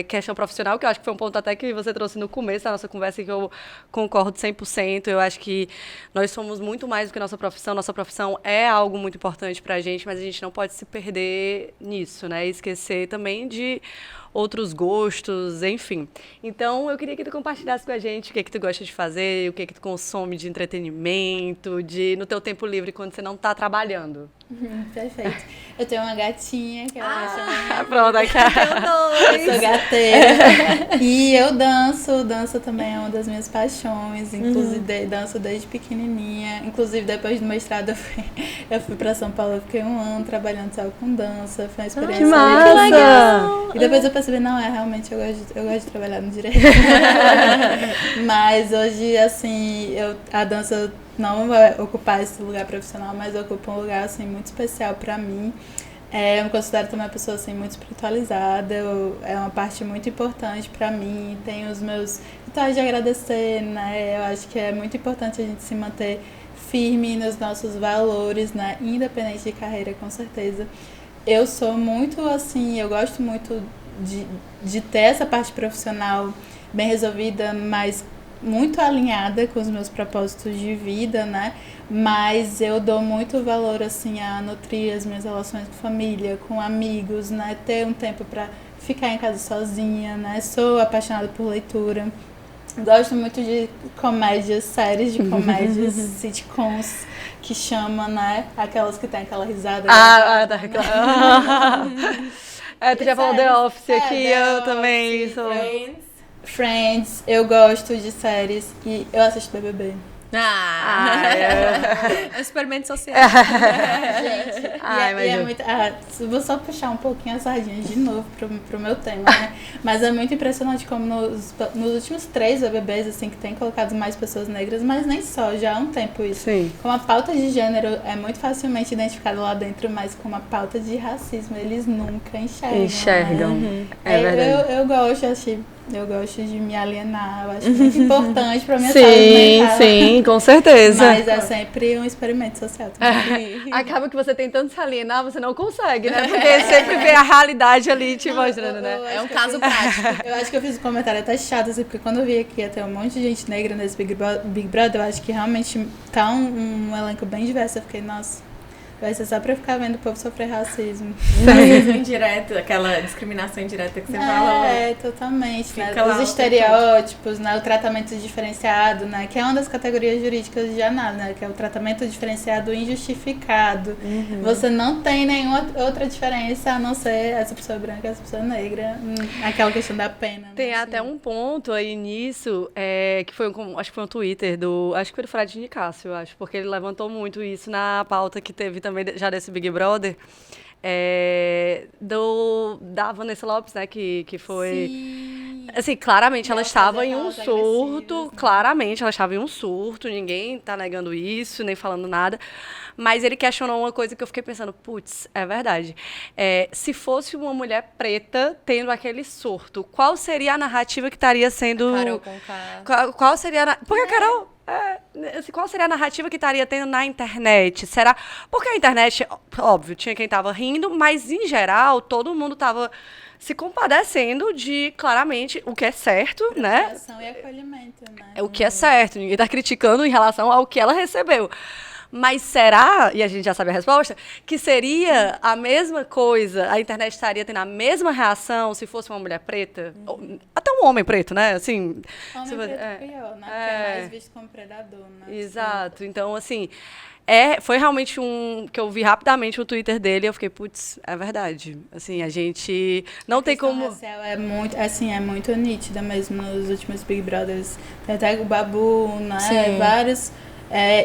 Speaker 3: questão profissional, que eu acho que foi um ponto até que você trouxe no começo da nossa conversa e que eu concordo 100%. Eu acho que nós somos muito mais do que nossa profissão é algo muito importante para a gente, mas a gente não pode se perder nisso, né? E esquecer também de outros gostos, enfim. Então, eu queria que tu compartilhasse com a gente o que tu gosta de fazer, o que tu consome de entretenimento, no teu tempo livre quando você não tá trabalhando.
Speaker 4: Perfeito. Eu tenho uma gatinha que ela chama...
Speaker 3: Pronto, aqui.
Speaker 4: Eu sou gateira. E eu danço também é uma das minhas paixões, inclusive danço desde pequenininha. Inclusive, depois do mestrado, eu fui pra São Paulo, eu fiquei 1 ano trabalhando só com dança, foi uma experiência
Speaker 3: Que massa!
Speaker 4: E depois eu percebi, não, realmente eu gosto de trabalhar no direito. Mas hoje, assim, a dança não vai ocupar esse lugar profissional, mas ocupa um lugar, assim, muito especial pra mim. Eu me considero também uma pessoa, assim, muito espiritualizada, é uma parte muito importante pra mim, tenho os meus rituais de agradecer, né, eu acho que é muito importante a gente se manter firme nos nossos valores, né, independente de carreira, com certeza. Eu sou muito, assim, eu gosto muito de ter essa parte profissional bem resolvida, mas muito alinhada com os meus propósitos de vida, né? Mas eu dou muito valor, assim, a nutrir as minhas relações com família, com amigos, né? Ter um tempo para ficar em casa sozinha, né? Sou apaixonada por leitura. Gosto muito de comédias, séries de comédias, sitcoms, que chama, né? Aquelas que tem aquela risada.
Speaker 3: Tu já falou The Office aqui,
Speaker 4: The
Speaker 3: eu
Speaker 4: Office,
Speaker 3: também sou...
Speaker 4: Friends, eu gosto de séries e eu assisto BBB.
Speaker 2: É um experimento social.
Speaker 4: Gente,
Speaker 3: Ai,
Speaker 4: e é muito... vou só puxar um pouquinho a sardinha de novo pro meu tema, né? Mas é muito impressionante como nos últimos 3 BBBs, assim, que tem colocado mais pessoas negras, mas nem só, já há um tempo isso.
Speaker 3: Sim.
Speaker 4: Como a pauta de gênero é muito facilmente identificada lá dentro, mas como a pauta de racismo, eles nunca enxergam.
Speaker 3: Né? É verdade.
Speaker 4: Eu gosto de me alienar, eu acho muito importante pra minha saúde mental.
Speaker 3: Sim, com certeza.
Speaker 4: Mas é sempre um experimento social também.
Speaker 3: Acaba que você tentando se alienar, você não consegue, né? Porque sempre vê a realidade ali te mostrando, né?
Speaker 4: É um caso prático. Eu acho que eu fiz um comentário até chato, assim, porque quando eu vi que ia ter um monte de gente negra nesse Big Brother, eu acho que realmente tá um elenco bem diverso. Eu fiquei, nossa, vai ser só pra eu ficar vendo o povo sofrer racismo.
Speaker 1: Racismo indireto, aquela discriminação indireta que você falou.
Speaker 4: Totalmente. Né?
Speaker 1: Fica lá
Speaker 4: Os estereótipos, né? O tratamento diferenciado, né? Que é uma das categorias jurídicas de análise, né? Que é o tratamento diferenciado injustificado. Você não tem nenhuma outra diferença a não ser essa pessoa branca, essa pessoa negra. Aquela questão da pena. Né?
Speaker 3: Tem até um ponto aí nisso, que foi, acho que foi um Twitter acho que foi do Fred Nicásio, eu acho, porque ele levantou muito isso na pauta que teve também já desse Big Brother, da Vanessa Lopes, né, que foi...
Speaker 4: Sim.
Speaker 3: Assim, claramente ela estava em um
Speaker 4: agressivas,
Speaker 3: surto,
Speaker 4: né?
Speaker 3: claramente ela estava em um surto, ninguém tá negando isso, nem falando nada, mas ele questionou uma coisa que eu fiquei pensando, putz, é verdade. Se fosse uma mulher preta tendo aquele surto, qual seria a narrativa que estaria sendo...
Speaker 2: Carol Conká.
Speaker 3: Qual seria... Porque a Carol... qual seria a narrativa que estaria tendo na internet? Será? Porque a internet, óbvio, tinha quem tava rindo, mas em geral todo mundo tava se compadecendo de, claramente, o que é certo, né?
Speaker 4: Ação e acolhimento, né?
Speaker 3: É o que é certo, ninguém está criticando em relação ao que ela recebeu. Mas será, e a gente já sabe a resposta, que seria a mesma coisa, a internet estaria tendo a mesma reação se fosse uma mulher preta? Ou, até um homem preto, né? Assim,
Speaker 4: Homem preto é pior, né? Porque é mais visto como predador, né?
Speaker 3: Exato. Então, assim, foi realmente que eu vi rapidamente o Twitter dele e eu fiquei, putz, é verdade. Assim, a gente não tem como...
Speaker 4: A questão racial é muito, assim, é muito nítida mesmo nos últimos Big Brothers. Tem até o Babu, né?
Speaker 2: Sim.
Speaker 4: Vários...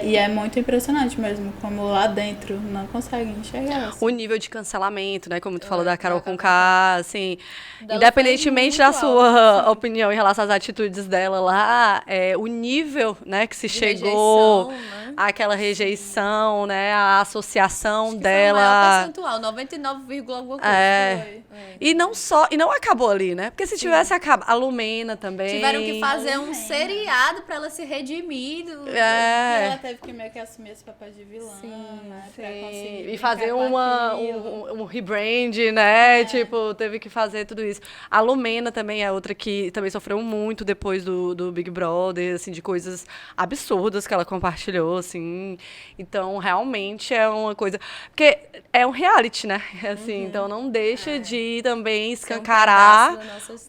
Speaker 4: e é muito impressionante mesmo, como lá dentro não conseguem enxergar. Assim.
Speaker 3: O nível de cancelamento, né? Como tu falou da Carol Conká, assim,
Speaker 2: Dela
Speaker 3: independentemente
Speaker 2: foi
Speaker 3: da
Speaker 2: muito
Speaker 3: sua
Speaker 2: alto,
Speaker 3: opinião em relação às atitudes dela lá, o nível, né, que se chegou,
Speaker 2: rejeição, né?
Speaker 3: aquela rejeição, né, a associação
Speaker 2: Foi o maior
Speaker 3: dela.
Speaker 2: percentual, 99, alguma coisa.
Speaker 3: E não acabou ali, né? Porque se tivesse acabado, a Lumena também.
Speaker 2: Tiveram que fazer um seriado pra ela se redimir.
Speaker 4: E ela teve que meio que assumir esse papel de vilã, né? Pra conseguir
Speaker 3: E fazer
Speaker 4: brincar com
Speaker 3: um rebrand, né? Tipo, teve que fazer tudo isso. A Lumena também é outra que também sofreu muito depois do Big Brother, assim, de coisas absurdas que ela compartilhou, assim. Então, realmente é uma coisa... Porque é um reality, né? Assim, então não deixa de também escancarar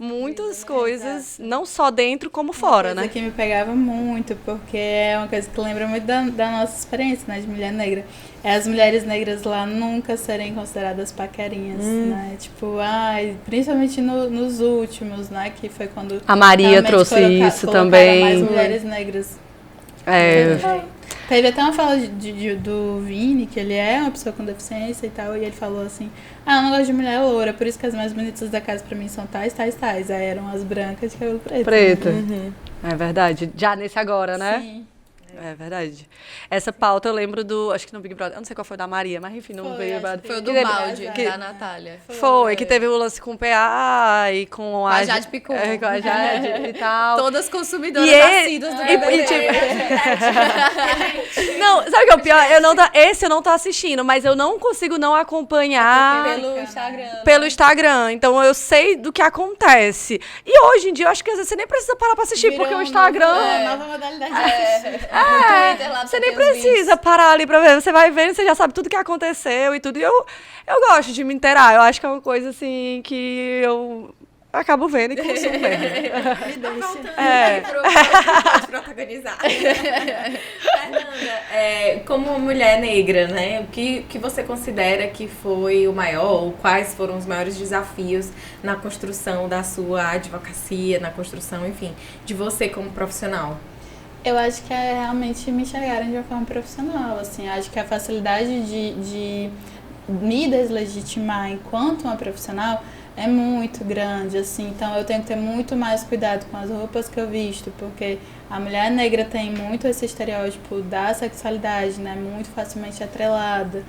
Speaker 3: muitas coisas, não só dentro como fora, né?
Speaker 4: Uma coisa que me pegava muito, porque é uma coisa que lembra muito da nossa experiência, né, de mulher negra. É as mulheres negras lá nunca serem consideradas paquerinhas, né? Tipo, principalmente nos últimos, né? Que foi quando...
Speaker 3: A Maria trouxe isso também.
Speaker 4: Mais mulheres negras. Teve até uma fala do Vini, que ele é uma pessoa com deficiência e tal, e ele falou assim, eu não gosto de mulher loura, por isso que as mais bonitas da casa pra mim são tais, tais, tais. Aí eram as brancas de cabelo preto.
Speaker 3: Preta. É verdade. Já nesse agora, né?
Speaker 4: Sim.
Speaker 3: É verdade. Essa pauta eu lembro acho que no Big Brother, eu não sei qual foi da Maria, mas enfim, no Big Brother.
Speaker 2: Foi o do balde, da Natália.
Speaker 3: Foi, que teve o lance com o PA e com a
Speaker 2: Jade Picon.
Speaker 3: Com a Jade e tal.
Speaker 2: Todas consumidoras assíduas do BBB.
Speaker 3: Não, sabe o que é o pior? Esse eu não tô assistindo, mas eu não consigo não acompanhar pelo Instagram. Então eu sei do que acontece. E hoje em dia eu acho que às vezes você nem precisa parar pra assistir, porque o Instagram...
Speaker 4: Nova modalidade de assistir.
Speaker 3: Você nem precisa parar ali pra ver. Você vai vendo, você já sabe tudo que aconteceu e tudo. E eu gosto de me inteirar. Eu acho que é uma coisa assim que eu acabo vendo e consumo mesmo.
Speaker 1: Tá voltando pro protagonizar. Fernanda, como uma mulher negra, né? O que você considera que foi o maior, ou quais foram os maiores desafios na construção da sua advocacia, na construção, enfim, de você como profissional?
Speaker 4: Eu acho que é realmente me enxergarem de uma forma profissional, assim, acho que a facilidade de me deslegitimar enquanto uma profissional é muito grande, assim, então eu tenho que ter muito mais cuidado com as roupas que eu visto, porque a mulher negra tem muito esse estereótipo da sexualidade, né, muito facilmente atrelada,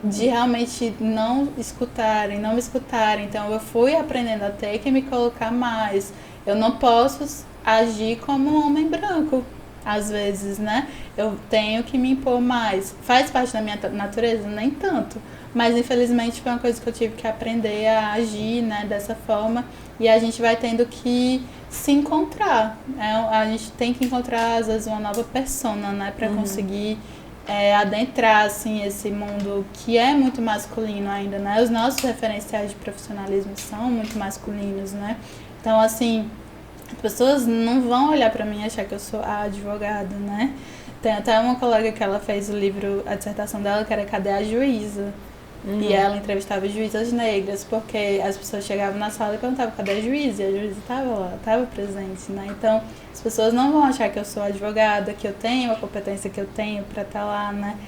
Speaker 4: de realmente não me escutarem, então eu fui aprendendo a ter que me colocar mais, eu não posso agir como um homem branco, às vezes, né? Eu tenho que me impor mais. Faz parte da minha natureza? Nem tanto. Mas, infelizmente, foi uma coisa que eu tive que aprender a agir, né, dessa forma. E a gente vai tendo que se encontrar. A gente tem que encontrar, às vezes, uma nova persona, né? Pra conseguir adentrar, assim, esse mundo que é muito masculino ainda, né? Os nossos referenciais de profissionalismo são muito masculinos, né? Então, assim... As pessoas não vão olhar pra mim e achar que eu sou a advogada, né? Tem até uma colega que ela fez o livro, a dissertação dela, que era Cadê a Juíza? E ela entrevistava juízas negras, porque as pessoas chegavam na sala e perguntavam cadê a juíza? E a juíza estava lá, estava presente, né? Então, as pessoas não vão achar que eu sou advogada, que eu tenho a competência que eu tenho para estar lá, né?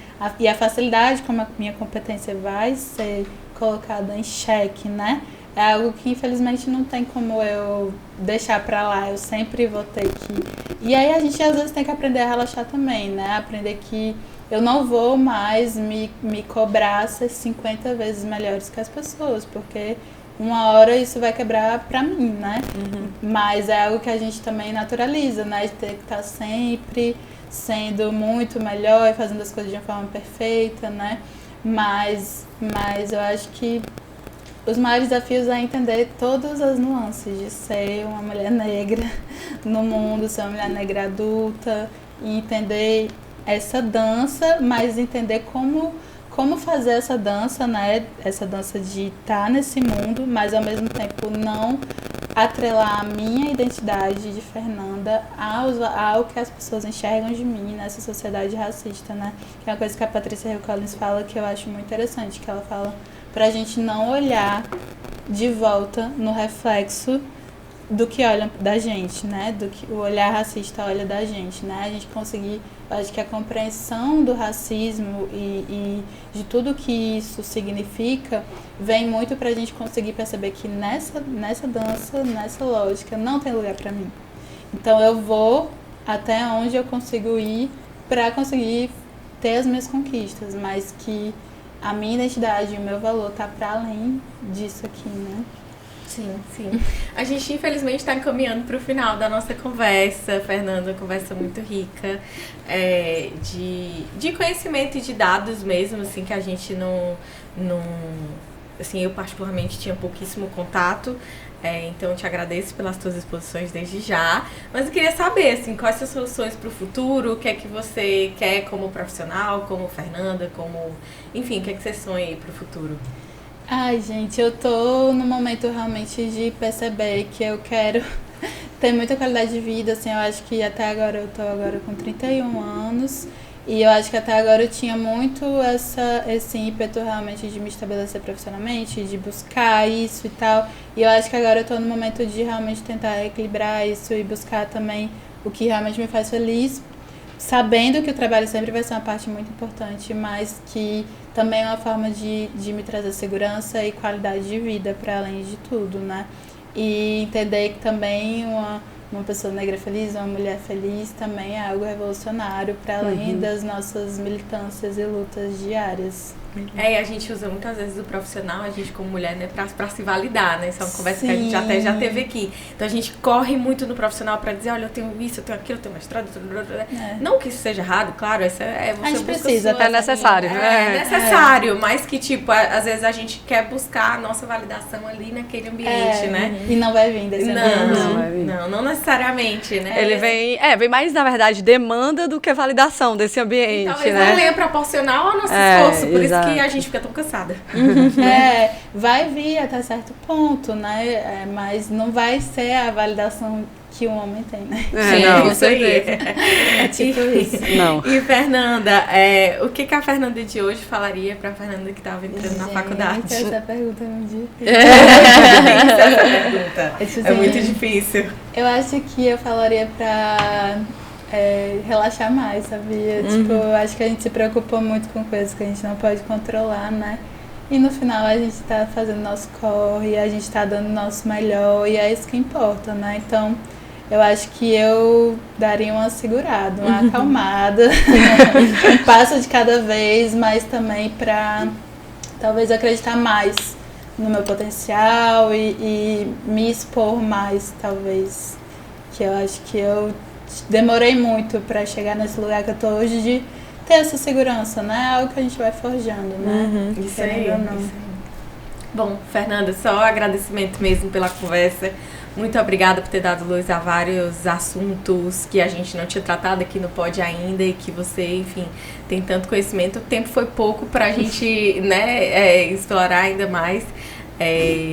Speaker 4: E a facilidade como a minha competência vai ser colocada em xeque, né? É algo que, infelizmente, não tem como eu deixar pra lá. Eu sempre vou ter que... E aí, a gente, às vezes, tem que aprender a relaxar também, né? Aprender que eu não vou mais me cobrar ser 50 vezes melhores que as pessoas, porque uma hora isso vai quebrar pra mim, né? Mas é algo que a gente também naturaliza, né? De ter que estar sempre sendo muito melhor e fazendo as coisas de uma forma perfeita, né? Mas eu acho que os maiores desafios é entender todas as nuances de ser uma mulher negra no mundo, ser uma mulher negra adulta, e entender essa dança, mas entender como fazer essa dança, né? Essa dança de estar nesse mundo, mas ao mesmo tempo não atrelar a minha identidade de Fernanda ao que as pessoas enxergam de mim nessa sociedade racista, né? Que é uma coisa que a Patrícia Hill Collins fala que eu acho muito interessante, que ela fala pra gente não olhar de volta no reflexo do que olham da gente, né? Do que o olhar racista olha da gente, né? A gente conseguir, acho que a compreensão do racismo e de tudo que isso significa vem muito pra gente conseguir perceber que nessa dança, nessa lógica, não tem lugar pra mim. Então eu vou até onde eu consigo ir pra conseguir ter as minhas conquistas, mas que a minha identidade e o meu valor tá pra além disso aqui, né?
Speaker 1: Sim, sim. A gente, infelizmente, está encaminhando para o final da nossa conversa, Fernanda, conversa muito rica, de conhecimento e de dados mesmo, assim, que a gente não assim, eu particularmente tinha pouquíssimo contato, então eu te agradeço pelas tuas exposições desde já, mas eu queria saber, assim, quais são as soluções para o futuro, o que é que você quer como profissional, como Fernanda, enfim, o que é que você sonha aí para o futuro?
Speaker 4: Ai, gente, eu tô no momento realmente de perceber que eu quero ter muita qualidade de vida, assim, eu acho que até agora eu tô agora com 31 anos e eu acho que até agora eu tinha muito esse ímpeto realmente de me estabelecer profissionalmente, de buscar isso e tal, e eu acho que agora eu tô no momento de realmente tentar equilibrar isso e buscar também o que realmente me faz feliz, sabendo que o trabalho sempre vai ser uma parte muito importante, mas que também é uma forma de me trazer segurança e qualidade de vida para além de tudo, né? E entender que também uma pessoa negra feliz, uma mulher feliz também é algo revolucionário para além das nossas militâncias e lutas diárias.
Speaker 1: E a gente usa muitas vezes o profissional, a gente como mulher, né, pra se validar, né? Isso é uma conversa que a gente até já teve aqui. Então a gente corre muito no profissional pra dizer, olha, eu tenho isso, eu tenho aquilo, eu tenho mestrado, não que isso seja errado, claro, você
Speaker 4: a gente precisa,
Speaker 3: é necessário.
Speaker 1: É necessário, mas que, tipo, às vezes a gente quer buscar a nossa validação ali naquele ambiente, né?
Speaker 4: E não vai vir desse ambiente.
Speaker 1: Não necessariamente, né?
Speaker 3: Ele vem mais, na verdade, demanda do que validação desse ambiente,
Speaker 1: e talvez
Speaker 3: né?
Speaker 1: não venha proporcional ao nosso esforço, por isso que a gente fica tão cansada.
Speaker 4: Vai vir até certo ponto, né? Mas não vai ser a validação que um homem tem, né?
Speaker 3: Não,
Speaker 1: com certeza.
Speaker 4: É tipo isso.
Speaker 3: Não.
Speaker 1: E Fernanda, o que a Fernanda de hoje falaria pra Fernanda que estava entrando na faculdade?
Speaker 4: Essa pergunta é muito difícil.
Speaker 1: É muito difícil.
Speaker 4: Eu acho que eu falaria pra relaxar mais, sabia? Tipo, eu acho que a gente se preocupa muito com coisas que a gente não pode controlar, né? E no final a gente tá fazendo nosso corre, a gente tá dando o nosso melhor e é isso que importa, né? Então, eu acho que eu daria uma segurada, uma acalmada, um passo de cada vez, mas também pra talvez acreditar mais no meu potencial e me expor mais, talvez. Que eu acho que eu demorei muito pra chegar nesse lugar que eu tô hoje de ter essa segurança, né? Algo que a gente vai forjando, né?
Speaker 1: Isso aí. Bom, Fernanda, só agradecimento mesmo pela conversa. Muito obrigada por ter dado luz a vários assuntos que a gente não tinha tratado aqui no Pod ainda e que você, enfim, tem tanto conhecimento. O tempo foi pouco pra gente, né, explorar ainda mais.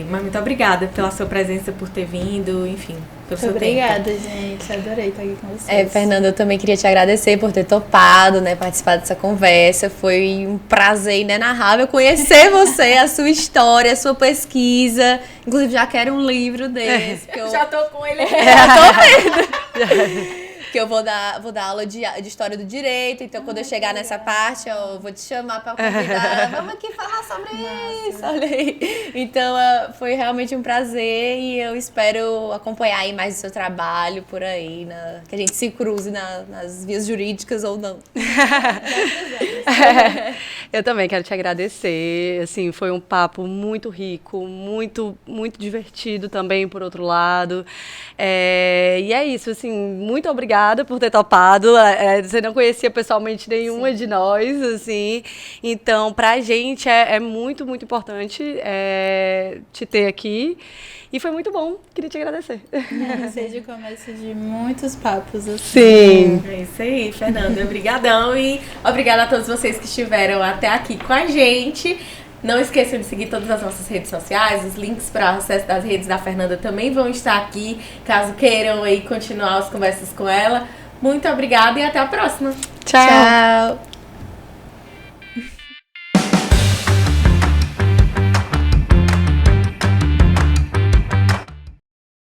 Speaker 1: Mas muito obrigada pela sua presença, por ter vindo, enfim, pelo seu tempo.
Speaker 4: Obrigada, gente. Adorei estar aqui com vocês.
Speaker 2: Fernanda, eu também queria te agradecer por ter topado, né, participar dessa conversa. Foi um prazer inenarrável conhecer você, a sua história, a sua pesquisa. Inclusive, já quero um livro desse.
Speaker 1: Já tô com ele.
Speaker 2: Tô vendo. Que eu vou dar aula de história do direito, então quando eu chegar nessa parte, eu vou te chamar para convidar, vamos aqui falar sobre isso, olha aí. Então, foi realmente um prazer e eu espero acompanhar aí mais o seu trabalho por aí, que a gente se cruze nas vias jurídicas ou não.
Speaker 3: Eu também quero te agradecer, assim, foi um papo muito rico, muito, muito divertido também, por outro lado. E é isso, assim, muito obrigada obrigada por ter topado. Você não conhecia pessoalmente nenhuma de nós, assim. Então, pra gente é muito, muito importante te ter aqui. E foi muito bom. Queria te agradecer.
Speaker 4: Seja o começo de muitos papos, assim.
Speaker 3: Sim.
Speaker 1: É isso aí, Fernanda. Obrigadão. E obrigada a todos vocês que estiveram até aqui com a gente. Não esqueçam de seguir todas as nossas redes sociais. Os links para acesso das redes da Fernanda também vão estar aqui, caso queiram aí continuar as conversas com ela. Muito obrigada e até a próxima.
Speaker 3: Tchau.
Speaker 2: Tchau.